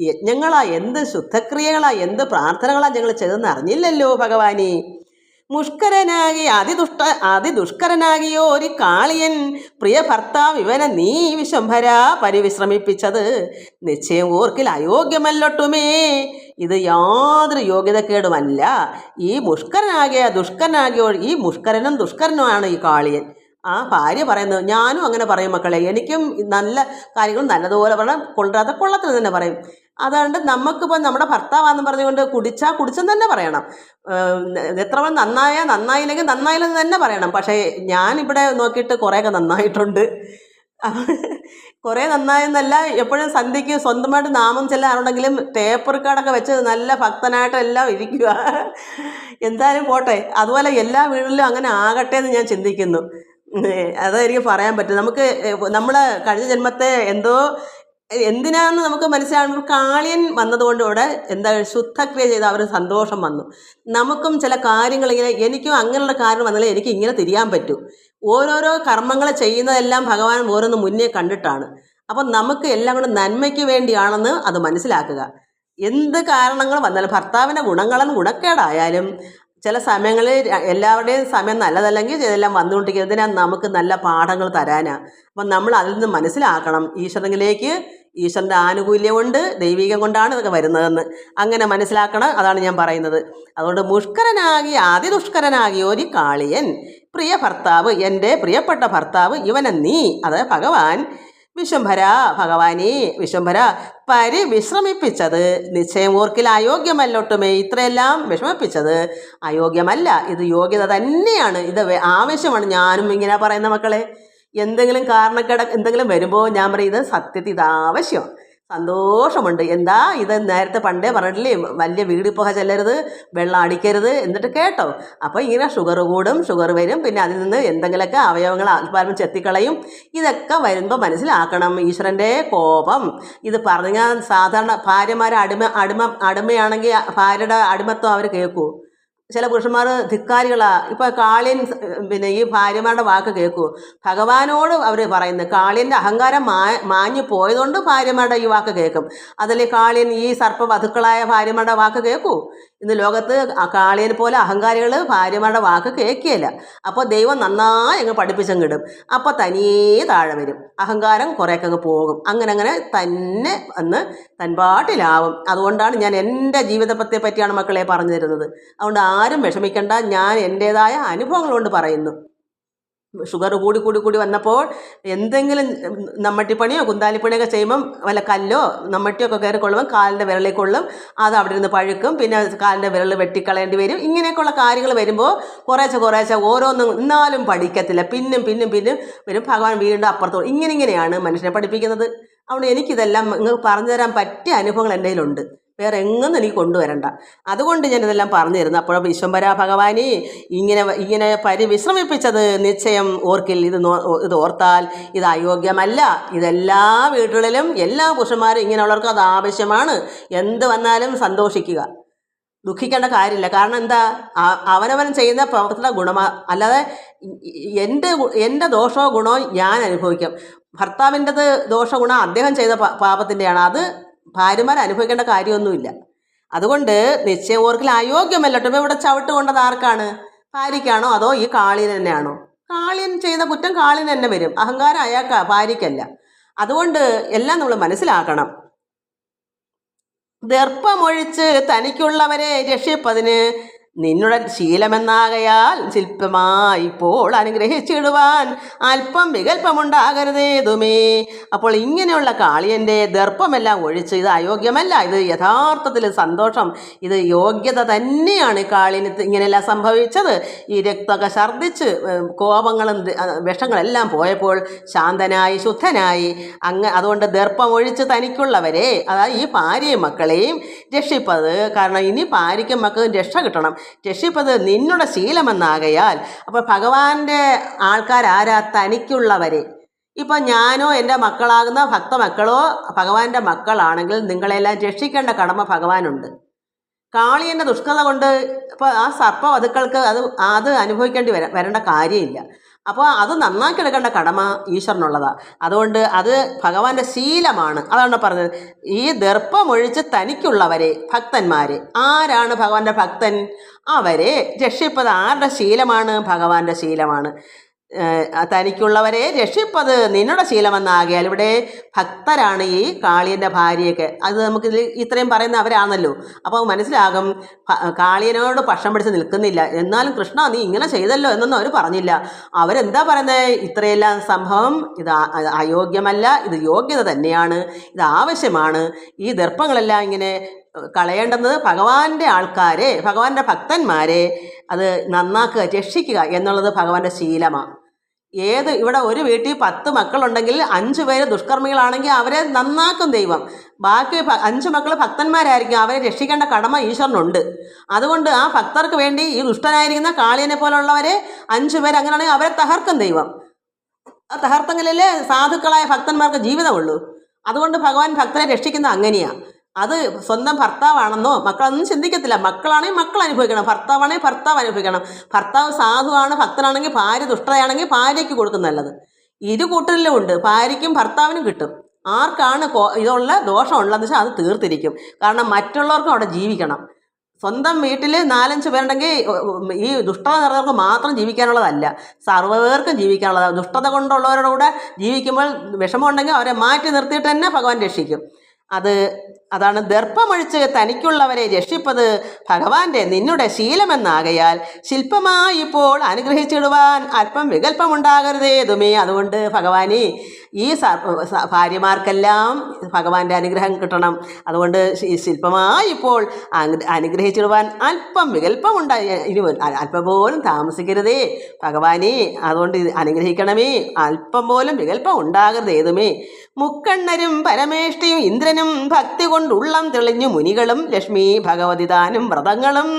യജ്ഞങ്ങളാ, എന്ത് ശുദ്ധക്രിയകളാ, എന്ത് പ്രാർത്ഥനകളാ ഞങ്ങൾ ചെയ്തെന്ന് അറിഞ്ഞില്ലല്ലോ ഭഗവാനെ. മുഷ്കരനാകി അതിദുഷ്കരനാകിയോ ഒരു കാളിയൻ പ്രിയ ഭർത്താവ് ഇവനെ നീ വിശ്വംഭര പരിവിശ്രമിപ്പിച്ചത് നിശ്ചയം ഓർക്കിൽ അയോഗ്യമല്ലൊട്ടുമേ. ഇത് യാതൊരു യോഗ്യതക്കേടുമല്ല. ഈ ദുഷ്കരനാകിയോ ഈ മുഷ്കരനും ദുഷ്കരനുമാണ് ഈ കാളിയൻ. ആ ഭാര്യ പറയുന്നത്, ഞാനും അങ്ങനെ പറയും മക്കളെ, എനിക്കും നല്ല കാര്യങ്ങൾ നല്ലതുപോലെ പറഞ്ഞാൽ കൊള്ളത്തില്ല തന്നെ പറയും. അതുകൊണ്ട് നമുക്കിപ്പോൾ നമ്മുടെ ഭർത്താവാന്ന് പറഞ്ഞുകൊണ്ട് കുടിച്ചെന്ന് തന്നെ പറയണം. എത്ര നന്നായില്ലെങ്കിൽ നന്നായില്ലെന്ന് തന്നെ പറയണം. പക്ഷേ ഞാനിവിടെ നോക്കിയിട്ട് കുറേയൊക്കെ നന്നായിട്ടുണ്ട്. കുറേ നന്നായെന്നല്ല, എപ്പോഴും സന്ധ്യയ്ക്ക് സ്വന്തമായിട്ട് നാമം ചെല്ലാറുണ്ടെങ്കിലും ടേപ്പ് റെക്കോർഡൊക്കെ വെച്ച് നല്ല ഭക്തനായിട്ട് എല്ലാം ഇരിക്കുക. എന്തായാലും പോട്ടെ, അതുപോലെ എല്ലാ വീട്ടിലും അങ്ങനെ ആകട്ടെ എന്ന് ഞാൻ ചിന്തിക്കുന്നു. അതെനിക്ക് പറയാൻ പറ്റും. നമുക്ക് നമ്മൾ കഴിഞ്ഞ ജന്മത്തെ എന്തോ എന്തിനാന്ന് നമുക്ക് മനസ്സിലാകുമ്പോൾ കാളിയൻ വന്നതുകൊണ്ട് ഇവിടെ എന്താ ശുദ്ധക്രിയ ചെയ്ത അവർ സന്തോഷം വന്നു. നമുക്കും ചില കാര്യങ്ങൾ ഇങ്ങനെ എനിക്കും അങ്ങനെയുള്ള കാര്യം വന്നാലേ എനിക്ക് ഇങ്ങനെ തിരിയാൻ പറ്റൂ. ഓരോരോ കർമ്മങ്ങൾ ചെയ്യുന്നതെല്ലാം ഭഗവാൻ ഓരോന്ന് മുന്നേ കണ്ടിട്ടാണ്. അപ്പം നമുക്ക് എല്ലാം കൂടെ നന്മയ്ക്ക് വേണ്ടിയാണെന്ന് അത് മനസ്സിലാക്കുക. എന്ത് കാരണങ്ങൾ വന്നാലും ഭർത്താവിൻ്റെ ഗുണക്കേടായാലും ചില സമയങ്ങളിൽ എല്ലാവരുടെയും സമയം നല്ലതല്ലെങ്കിൽ ഇതെല്ലാം വന്നുകൊണ്ടിരിക്കുക. ഇതിനാ നമുക്ക് നല്ല പാഠങ്ങൾ തരാനാ. അപ്പം നമ്മൾ അതിൽ നിന്ന് മനസ്സിലാക്കണം, ഈശ്വരനിലേക്ക് ഈശ്വരൻ്റെ ആനുകൂല്യമുണ്ട്, ദൈവികം കൊണ്ടാണ് ഇതൊക്കെ വരുന്നതെന്ന് അങ്ങനെ മനസ്സിലാക്കണം. അതാണ് ഞാൻ പറയുന്നത്. അതുകൊണ്ട് അതിദുഷ്കരനാകി ഒരു കാളിയൻ പ്രിയ ഭർത്താവ്, എൻ്റെ പ്രിയപ്പെട്ട ഭർത്താവ് ഇവനെ നീ, അതായത് ഭഗവാൻ ഭഗവാനേ വിശ്വംഭര പരിവിശ്രമിപ്പിച്ചത് നിശ്ചയം ഓർക്കിൽ അയോഗ്യമല്ലൊട്ടുമേ. ഇത്രയെല്ലാം വിഷമിപ്പിച്ചത് അയോഗ്യമല്ല, ഇത് യോഗ്യത തന്നെയാണ്, ഇത് ആവശ്യമാണ്. ഞാനും ഇങ്ങനെ പറയുന്ന മക്കളെ, എന്തെങ്കിലും എന്തെങ്കിലും വരുമ്പോൾ ഞാൻ പറയും ഇത് സത്യത്തിൽ ഇത് ആവശ്യം. സന്തോഷമുണ്ട്. എന്താ ഇത് നേരത്തെ പണ്ടേ പറഞ്ഞിട്ടില്ലേ, വലിയ വീട് പുക ചെല്ലരുത്, വെള്ളം അടിക്കരുത്, എന്നിട്ട് കേട്ടോ. അപ്പോൾ ഇങ്ങനെ ഷുഗർ കൂടും, ഷുഗർ വരും, പിന്നെ അതിൽ നിന്ന് എന്തെങ്കിലുമൊക്കെ അവയവങ്ങൾ അല്പാൽപ്പം ചെത്തിക്കളയും. ഇതൊക്കെ വരുമ്പോൾ മനസ്സിലാക്കണം ഈശ്വരൻ്റെ കോപം. ഇത് പറഞ്ഞാൽ സാധാരണ ഭാര്യമാരെ അടിമയാണെങ്കിൽ ഭാര്യയുടെ അടിമത്വം അവർ കേൾക്കൂ. ചില പുരുഷന്മാർ ധിക്കാരികളാണ്. ഇപ്പോൾ കാളിയൻ പിന്നെ ഈ ഭാര്യമാരുടെ വാക്ക് കേൾക്കൂ. ഭഗവാനോട് അവർ പറയുന്നത് കാളിയൻ്റെ അഹങ്കാരം മാഞ്ഞു പോയതുകൊണ്ട് ഭാര്യമാരുടെ ഈ വാക്ക് കേൾക്കും. അതല്ലേ കാളിയൻ ഈ സർപ്പവധുക്കളായ ഭാര്യമാരുടെ വാക്ക് കേൾക്കൂ. ഇന്ന് ലോകത്ത് കാളിയനെ പോലെ അഹങ്കാരികൾ ഭാര്യമാരുടെ വാക്ക് കേൾക്കുകയില്ല. അപ്പോൾ ദൈവം നന്നായി അങ്ങ് പഠിപ്പിച്ചങ്ങിടും. അപ്പോൾ തനിയേ താഴെ വരും, അഹങ്കാരം കുറേയൊക്കെ അങ്ങ് പോകും. അങ്ങനെ തന്നെ അന്ന് തൻപാട്ടിലാവും. അതുകൊണ്ടാണ് ഞാൻ എൻ്റെ ജീവിതത്തെ പറ്റിയാണ് മക്കളെ പറഞ്ഞു തരുന്നത്. അതുകൊണ്ട് ആരും വിഷമിക്കേണ്ട, ഞാൻ എൻ്റേതായ അനുഭവങ്ങൾ കൊണ്ട് പറയുന്നു. ഷുഗർ കൂടി വന്നപ്പോൾ എന്തെങ്കിലും നമ്മട്ടിപ്പണിയോ കുന്താലിപ്പണിയൊക്കെ ചെയ്യുമ്പം വല്ല കല്ലോ നമ്മട്ടിയൊക്കെ കയറി കൊള്ളുമ്പം കാലിൻ്റെ വിരളിൽ കൊള്ളും, അത് അവിടെ നിന്ന് പഴുക്കും, പിന്നെ കാലിൻ്റെ വിരൽ വെട്ടിക്കളയേണ്ടി വരും. ഇങ്ങനെയൊക്കെയുള്ള കാര്യങ്ങൾ വരുമ്പോൾ കുറേശ്ശെ ഓരോന്നും എന്നാലും പഠിക്കത്തില്ല. പിന്നും വരും. ഭഗവാൻ വീണ്ടും അപ്പുറത്തോട് ഇങ്ങനെയാണ് മനുഷ്യനെ പഠിപ്പിക്കുന്നത്. അതുകൊണ്ട് എനിക്കിതെല്ലാം നിങ്ങൾക്ക് പറഞ്ഞു തരാൻ പറ്റിയ അനുഭവങ്ങൾ എൻ്റെ കയ്യിലുണ്ട്. വേറെ എങ്ങൊന്നും എനിക്ക് കൊണ്ടുവരണ്ട. അതുകൊണ്ട് ഞാനിതെല്ലാം പറഞ്ഞു തരുന്നു. അപ്പോൾ വിശ്വംഭര ഭഗവാനെ ഇങ്ങനെ പരിവിശ്രമിപ്പിച്ചത് നിശ്ചയം ഓർക്കിൽ, ഇത് ഓർത്താൽ ഇത് അയോഗ്യമല്ല. ഇതെല്ലാ വീടുകളിലും എല്ലാ പുരുഷന്മാരും ഇങ്ങനെയുള്ളവർക്ക് അത് ആവശ്യമാണ്. എന്ത് വന്നാലും സന്തോഷിക്കുക, ദുഃഖിക്കേണ്ട കാര്യമില്ല. കാരണം എന്താ, അവനവൻ ചെയ്യുന്ന പ്രവർത്തന ഗുണമാ, അല്ലാതെ എൻ്റെ ദോഷമോ ഗുണമോ ഞാൻ അനുഭവിക്കും. ഭർത്താവിൻ്റെത് ദോഷഗുണം അദ്ദേഹം ചെയ്ത പാപത്തിൻ്റെയാണ്. അത് ഭാര്യമാർ അനുഭവിക്കേണ്ട കാര്യമൊന്നുമില്ല. അതുകൊണ്ട് നിശ്ചയം ഓർക്കിൽ അയോഗ്യമല്ലട്ടോ. ഇപ്പോൾ ഇവിടെ ചവിട്ട് കൊണ്ടത് ആർക്കാണ്? ഭാര്യയ്ക്കാണോ അതോ ഈ കാളിയൻ തന്നെയാണോ? കാളിയൻ ചെയ്ത കുറ്റം കാളിയൻ തന്നെ വരും. അഹങ്കാരം അയാൾക്കാ, ഭാര്യയ്ക്കല്ല. അതുകൊണ്ട് എല്ലാം നമ്മൾ മനസ്സിലാക്കണം. ദർപ്പമൊഴിച്ച് തനിക്കുള്ളവരെ രക്ഷിപ്പതിന് നിന്നുടെ ശീലമെന്നാകയാൽ ശില്പമായി ഇപ്പോൾ അനുഗ്രഹിച്ചിടുവാൻ അല്പം വികല്പമുണ്ടാകരുതേതുമേ. അപ്പോൾ ഇങ്ങനെയുള്ള കാളിയൻ്റെ ദർപ്പമെല്ലാം ഒഴിച്ച് ഇത് അയോഗ്യമല്ല, ഇത് യഥാർത്ഥത്തിൽ സന്തോഷം, ഇത് യോഗ്യത തന്നെയാണ്. കാളിന് ഇങ്ങനെയെല്ലാം സംഭവിച്ചത് ഈ രക്തമൊക്കെ ഛർദ്ദിച്ച് കോപങ്ങളും വിഷങ്ങളെല്ലാം പോയപ്പോൾ ശാന്തനായി ശുദ്ധനായി അതുകൊണ്ട് ദർപ്പം ഒഴിച്ച് തനിക്കുള്ളവരെ, അതായത് ഈ ഭാര്യയും മക്കളെയും രക്ഷിപ്പത്. കാരണം ഇനി ഭാര്യയ്ക്കും മക്കൾക്കും രക്ഷ കിട്ടണം. രക്ഷിപ്പത് നിന്നുടെ ശീലമെന്നാകയാൽ. അപ്പോൾ ഭഗവാന്റെ ആൾക്കാരാരാ? തനിക്കുള്ളവരെ. ഇപ്പം ഞാനോ എൻ്റെ മക്കളാകുന്ന ഭക്തമക്കളോ ഭഗവാന്റെ മക്കളാണെങ്കിൽ നിങ്ങളെല്ലാം രക്ഷിക്കേണ്ട കടമ ഭഗവാനുണ്ട്. കാളിയൻ്റെ ദുഷ്കൃത കൊണ്ട് ഇപ്പോൾ ആ സർപ്പവധുക്കൾക്ക് അത് അനുഭവിക്കേണ്ടി വരേണ്ട കാര്യമില്ല. അപ്പോൾ അത് നന്നാക്കി എടുക്കേണ്ട കടമ ഈശ്വരനുള്ളതാണ്. അതുകൊണ്ട് അത് ഭഗവാന്റെ ശീലമാണ്. അതാണ് പറഞ്ഞത്, ഈ ദർപ്പമൊഴിച്ച് തനിക്കുള്ളവരെ, ഭക്തന്മാരെ. ആരാണ് ഭഗവാന്റെ ഭക്തൻ? അവരെ രക്ഷിപ്പത് ആരുടെ ശീലമാണ്? ഭഗവാന്റെ ശീലമാണ്. തനിക്കുള്ളവരെ രക്ഷിപ്പത് നിന്നുടെ ശീലമെന്നാകിയാൽ. ഇവിടെ ഭക്തരാണ് ഈ കാളിയൻ്റെ ഭാര്യയൊക്കെ. അത് നമുക്കിതിൽ ഇത്രയും പറയുന്ന അവരാണല്ലോ. അപ്പോൾ മനസ്സിലാകും കാളിയനോട് പക്ഷം പിടിച്ച് നിൽക്കുന്നില്ല. എന്നാലും കൃഷ്ണ നീ ഇങ്ങനെ ചെയ്തല്ലോ എന്നൊന്നും അവർ പറഞ്ഞില്ല. അവരെന്താ പറയുന്നത്? ഇത്രയെല്ലാം സംഭവം ഇത് അയോഗ്യമല്ല, ഇത് യോഗ്യത തന്നെയാണ്, ഇത് ആവശ്യമാണ്. ഈ ദർപ്പങ്ങളെല്ലാം ഇങ്ങനെ കളയേണ്ടുന്നത് ഭഗവാന്റെ ആൾക്കാരെ, ഭഗവാന്റെ ഭക്തന്മാരെ അത് നന്നാക്കുക, രക്ഷിക്കുക എന്നുള്ളത് ഭഗവാന്റെ ശീലമാണ്. ഇവിടെ ഒരു വീട്ടിൽ 10 മക്കളുണ്ടെങ്കിൽ 5 പേര് ദുഷ്കർമ്മികളാണെങ്കിൽ അവരെ നന്നാക്കും ദൈവം. ബാക്കി 5 മക്കൾ ഭക്തന്മാരായിരിക്കും. അവരെ രക്ഷിക്കേണ്ട കടമ ഈശ്വരനുണ്ട്. അതുകൊണ്ട് ആ ഭക്തർക്ക് വേണ്ടി ഈ ദുഷ്ടനായിരിക്കുന്ന കാളിയനെ പോലുള്ളവരെ 5 പേര് അങ്ങനെയാണെങ്കിൽ അവരെ തകർക്കും ദൈവം. തകർത്തെങ്കിലല്ലേ സാധുക്കളായ ഭക്തന്മാർക്ക് ജീവിതമുള്ളൂ. അതുകൊണ്ട് ഭഗവാൻ ഭക്തരെ രക്ഷിക്കുന്നത് അങ്ങനെയാണ്. അത് സ്വന്തം ഭർത്താവാണെന്നോ മക്കളൊന്നും ചിന്തിക്കത്തില്ല. മക്കളാണെങ്കിൽ മക്കൾ അനുഭവിക്കണം, ഭർത്താവാണെങ്കിൽ ഭർത്താവ് അനുഭവിക്കണം. ഭർത്താവ് സാധുവാണ്, ഭക്തനാണെങ്കിൽ ഭാര്യ ദുഷ്ടയാണെങ്കിൽ ഭാര്യയ്ക്ക് കൊടുക്കും നല്ലത്. ഇരു കൂട്ടരിലും ഉണ്ട്, ഭാര്യയ്ക്കും ഭർത്താവിനും കിട്ടും. ആർക്കാണ് ഇതുള്ള ദോഷമുള്ളതെന്ന് വെച്ചാൽ അത് തീർത്തിരിക്കും. കാരണം മറ്റുള്ളവർക്കും അവിടെ ജീവിക്കണം. സ്വന്തം വീട്ടിൽ 4-5 പേരുണ്ടെങ്കിൽ ഈ ദുഷ്ടത നിറഞ്ഞവർക്ക് മാത്രം ജീവിക്കാനുള്ളതല്ല, സർവ്വപേർക്കും ജീവിക്കാനുള്ളതാണ്. ദുഷ്ടത കൊണ്ടുള്ളവരുടെ കൂടെ ജീവിക്കുമ്പോൾ വിഷമമുണ്ടെങ്കിൽ അവരെ മാറ്റി നിർത്തിയിട്ട് തന്നെ ഭഗവാൻ രക്ഷിക്കും. അതാണ് ദർപ്പമൊഴിച്ച് തനിക്കുള്ളവരെ രക്ഷിപ്പത് ഭഗവാന്റെ നിന്നുടെ ശീലമെന്നാകയാൽ ശില്പമായി ഇപ്പോൾ അനുഗ്രഹിച്ചിടുവാൻ അല്പം വികല്പമുണ്ടാകരുതേതുമേ. അതുകൊണ്ട് ഭഗവാനെ ഈ ഭാര്യമാർക്കെല്ലാം ഭഗവാന്റെ അനുഗ്രഹം കിട്ടണം. അതുകൊണ്ട് ശില്പമായി ഇപ്പോൾ അനുഗ്രഹിച്ചിടുവാൻ അല്പം വികല്പമുണ്ടായി അല്പം പോലും താമസിക്കരുതേ ഭഗവാനെ. അതുകൊണ്ട് അനുഗ്രഹിക്കണമേ, അല്പം പോലും വികല്പം ഉണ്ടാകരുതേതുമേ. മുക്കണ്ണരും പരമേഷ്ടിയും ഇന്ദ്രനും ഭക്തി കൊണ്ടുള്ളം തെളിഞ്ഞു മുനികളും ലക്ഷ്മി ഭഗവതി താനും വ്രതങ്ങളും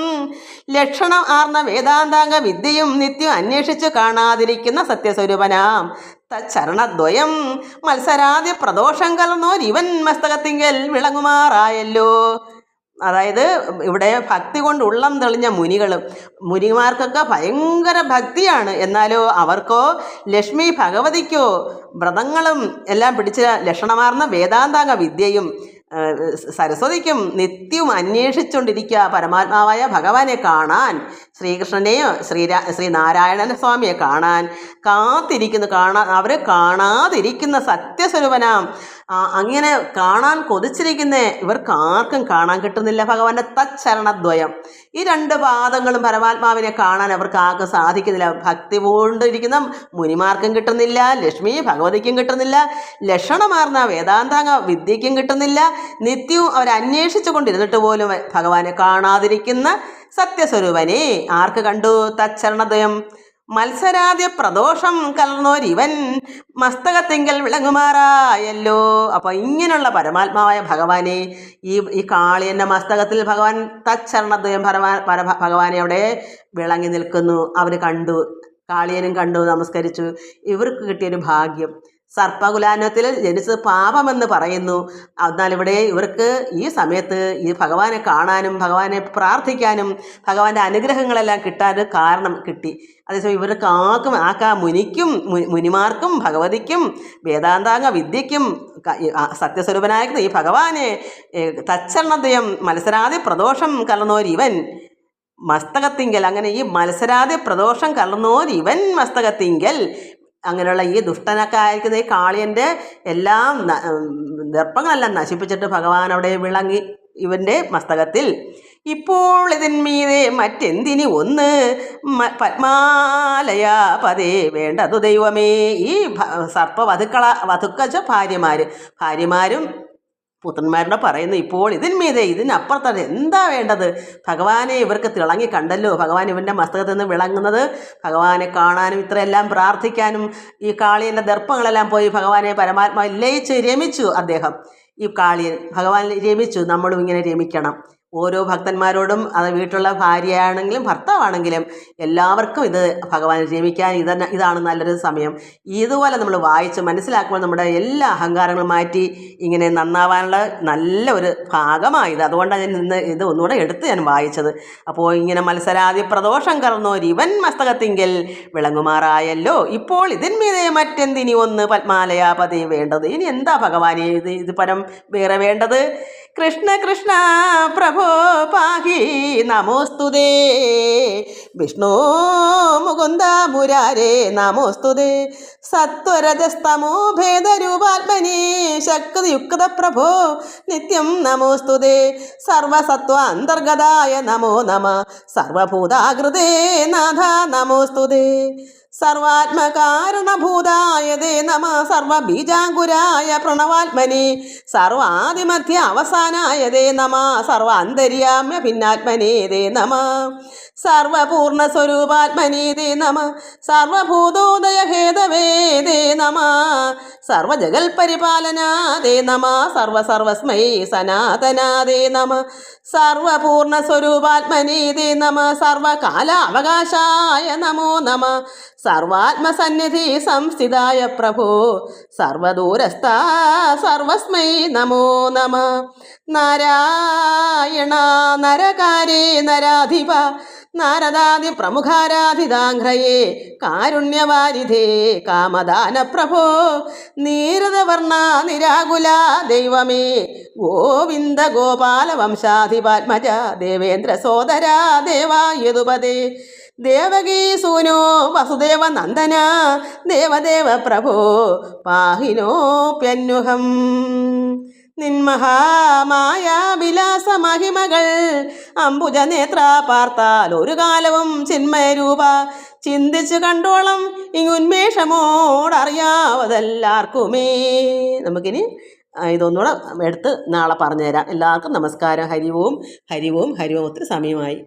ലക്ഷണം ആർന്ന വേദാന്താംഗ വിദ്യയും നിത്യം അന്വേഷിച്ചു കാണാതിരിക്കുന്ന സത്യസ്വരൂപനാം തച്ചരണദ്വയം മത്സരാദ്യ പ്രദോഷം കലർന്നോരിവൻ മസ്തകത്തിങ്കൽ വിളങ്ങുമാറായല്ലോ. അതായത് ഇവിടെ ഭക്തി കൊണ്ട് ഉള്ളം തെളിഞ്ഞ മുനിമാർക്കൊക്കെ ഭയങ്കര ഭക്തിയാണ്. എന്നാലോ അവർക്കോ ലക്ഷ്മി ഭഗവതിക്കോ വ്രതങ്ങളും എല്ലാം പിടിച്ച ലക്ഷണമാർന്ന വേദാന്താംഗ വിദ്യയും സരസ്വതിക്കും നിത്യവും അന്വേഷിച്ചുകൊണ്ടിരിക്കുക പരമാത്മാവായ ഭഗവാനെ കാണാൻ, ശ്രീകൃഷ്ണനെയോ ശ്രീനാരായണ സ്വാമിയെ കാണാൻ അവരെ കാണാതിരിക്കുന്ന സത്യസ്വരൂപനാം അങ്ങനെ കാണാൻ കൊതിച്ചിരിക്കുന്ന ഇവർക്കാർക്കും കാണാൻ കിട്ടുന്നില്ല ഭഗവാന്റെ തച്ചരണദ്വയം. ഈ 2 പാദങ്ങളും പരമാത്മാവിനെ കാണാൻ അവർക്ക് ആർക്കും സാധിക്കുന്നില്ല. ഭക്തി കൊണ്ടിരിക്കുന്ന മുനിമാർക്കും കിട്ടുന്നില്ല, ലക്ഷ്മി ഭഗവതിക്കും കിട്ടുന്നില്ല, ലക്ഷണമാർന്ന വേദാന്താംഗ വിദ്യയ്ക്കും കിട്ടുന്നില്ല. നിത്യവും അവരന്വേഷിച്ചു കൊണ്ടിരുന്നിട്ട് പോലും ഭഗവാനെ കാണാതിരിക്കുന്ന സത്യസ്വരൂപനെ ആർക്ക് കണ്ടു? തച്ചരണദ്വയം മത്സരാദ്യ പ്രദോഷം കലർന്നോരിവൻ മസ്തകത്തിങ്കൽ വിളങ്ങുമാറായല്ലോ. അപ്പോൾ ഇങ്ങനെയുള്ള പരമാത്മാവായ ഭഗവാനെ ഈ കാളിയൻ്റെ മസ്തകത്തിൽ ഭഗവാൻ തച്ചരണദ്വയം ഭഗവാനെ അവിടെ വിളങ്ങി നിൽക്കുന്നു. അവർ കണ്ടു, കാളിയനും കണ്ടു, നമസ്കരിച്ചു. ഇവർക്ക് കിട്ടിയൊരു ഭാഗ്യം. സർപ്പകുലാനത്തിൽ ജനിച്ചത് പാപമെന്ന് പറയുന്നു. എന്നാൽ ഇവിടെ ഇവർക്ക് ഈ സമയത്ത് ഈ ഭഗവാനെ കാണാനും ഭഗവാനെ പ്രാർത്ഥിക്കാനും ഭഗവാന്റെ അനുഗ്രഹങ്ങളെല്ലാം കിട്ടാൻ കാരണം കിട്ടി. അതേസമയം ഇവർക്ക് മുനിമാർക്കും ഭഗവതിക്കും വേദാന്താംഗ വിദ്യയ്ക്കും സത്യസ്വരൂപനായിരിക്കുന്ന ഈ ഭഗവാനെ തച്ചരണദ്വയം മത്സരാദി പ്രദോഷം കലർന്നോരിവൻ മസ്തകത്തിങ്കൽ, അങ്ങനെ ഈ മത്സരാദി പ്രദോഷം കലർന്നോരിവൻ മസ്തകത്തിങ്കൽ, അങ്ങനെയുള്ള ഈ ദുഷ്ടനൊക്കെ ആയിരിക്കുന്ന ഈ കാളിയൻ്റെ എല്ലാം ദർപ്പങ്ങളെല്ലാം നശിപ്പിച്ചിട്ട് ഭഗവാൻ അവിടെ വിളങ്ങി ഇവൻ്റെ മസ്തകത്തിൽ. ഇപ്പോൾ ഇതിന്മീതെ മറ്റെന്തിനി ഒന്ന് പത്മാലയ പതേ വേണ്ടതു ദൈവമേ. ഈ വധുക്കച്ച ഭാര്യമാരും പുത്രന്മാരുടെ പറയുന്നു, ഇപ്പോൾ ഇതിന്മീതെ ഇതിനപ്പുറത്താണ് എന്താ വേണ്ടത്? ഭഗവാനെ ഇവർക്ക് തിളങ്ങി കണ്ടല്ലോ. ഭഗവാൻ ഇവൻ്റെ മസ്തകത്തിൽ നിന്ന് വിളങ്ങുന്നത് ഭഗവാനെ കാണാനും ഇത്രയെല്ലാം പ്രാർത്ഥിക്കാനും ഈ കാളിയൻ്റെ ദർപ്പങ്ങളെല്ലാം പോയി ഭഗവാനെ പരമാത്മാവിൽ ലയിച്ച് രമിച്ചു. അദ്ദേഹം ഈ കാളിയൻ ഭഗവാൻ രമിച്ചു. നമ്മളും ഇങ്ങനെ രമിക്കണം. ഓരോ ഭക്തന്മാരോടും, അത് വീട്ടിലുള്ള ഭാര്യയാണെങ്കിലും ഭർത്താവാണെങ്കിലും എല്ലാവർക്കും ഇത് ഭഗവാൻ രമിക്കാൻ ഇതാണ് നല്ലൊരു സമയം. ഇതുപോലെ നമ്മൾ വായിച്ച് മനസ്സിലാക്കുമ്പോൾ നമ്മുടെ എല്ലാ അഹങ്കാരങ്ങളും മാറ്റി ഇങ്ങനെ നന്നാവാനുള്ള നല്ല ഒരു ഭാഗമായത്. അതുകൊണ്ടാണ് ഞാൻ ഇന്ന് ഇത് ഒന്നുകൂടെ എടുത്ത് ഞാൻ വായിച്ചത്. അപ്പോൾ ഇങ്ങനെ മത്സരാദി പ്രദോഷം കറന്നോരിവൻ മസ്തകത്തിങ്കൽ വിളങ്ങുമാറായല്ലോ. ഇപ്പോൾ ഇതിന്മീതെ മറ്റെന്തിനി ഒന്ന് പത്മാലയാപതി വേണ്ടത്? ഇനി എന്താ ഭഗവാനെ ഇത് പരം വേറെ വേണ്ടത്? കൃഷ്ണ കൃഷ്ണ പ്രഭോ പാഹി നമോസ്തുതേ, വിഷ്ണു മുകുന്ദ മുരാരേ നമോസ്തുതേ, സത്വരജസ്തമോ ഭേദരൂപാത്മനേ ശക്തിയുക്ത പ്രഭോ നിത്യം നമോസ്തുതേ, സർവസത്വ അന്തർഗതായ നമോ നമ, സർവഭൂതാകൃതേ നാഥ നമോസ്തുതേ, സർവാത്മകാരണഭൂതായ ദേ നമ, സർവബീജാങ്കുരായ പ്രണവാത്മനി, സർവാദിമധ്യ അവസാനായ ദേ നമ, സർവാന്തര്യാമ്യ ഭിന്നാത്മനേ ദേ നമ, സർവപൂർണസ്വരൂപാത്മനേ ദേ നമ, സർവഭൂതോദയ ഹേതവേ തേ നമ സർവജഗൽപരിപാലനാദേ നമ സർവസർവസ്മൈ സനാതനാദേ നമ സർവപൂർണസ്വരൂപാത്മനേ തേ നമ സർവകാലാവകാശായ നമോ നമ സർവാത്മസന്നിധി സംസ്ഥിതായ പ്രഭോ സർവദൂരസ്ഥ സർവസ്മൈ നമോ നമ നാരായണ നരകാരേ നരാധിപ നാരദാദി പ്രമുഖാരാധിതാഘ്രയേ കാരുണ്യവാരിധേ കാമദാന പ്രഭോ നീരദവർണ നിരാകുല ദൈവമേ ഗോവിന്ദ ഗോപാല വംശാധിപാത്മജ ദേവേന്ദ്ര സോദര ദേവായതുപദേ ദേവകീ സൂനോ വസുദേവ നന്ദന ദേവദേവ പ്രഭോ പാഹിനോപ്യന്യുഹം നിന്മഹാമായാവിലാസ മഹിമകൾ അംബുജനേത്ര പാർത്താൽ ഒരു കാലവും ചിന്മയരൂപ ചിന്തിച്ചു കണ്ടോളം ഇങ്ങുന്മേഷമോടറിയാവതെല്ലാവർക്കുമേ. നമുക്കിനി ഇതൊന്നുകൂടെ എടുത്ത് നാളെ പറഞ്ഞുതരാം. എല്ലാവർക്കും നമസ്കാരം. ഹരി ഓം ഹരി ഓം ഹരി ഓം. ഒത്തിരി സമയമായി.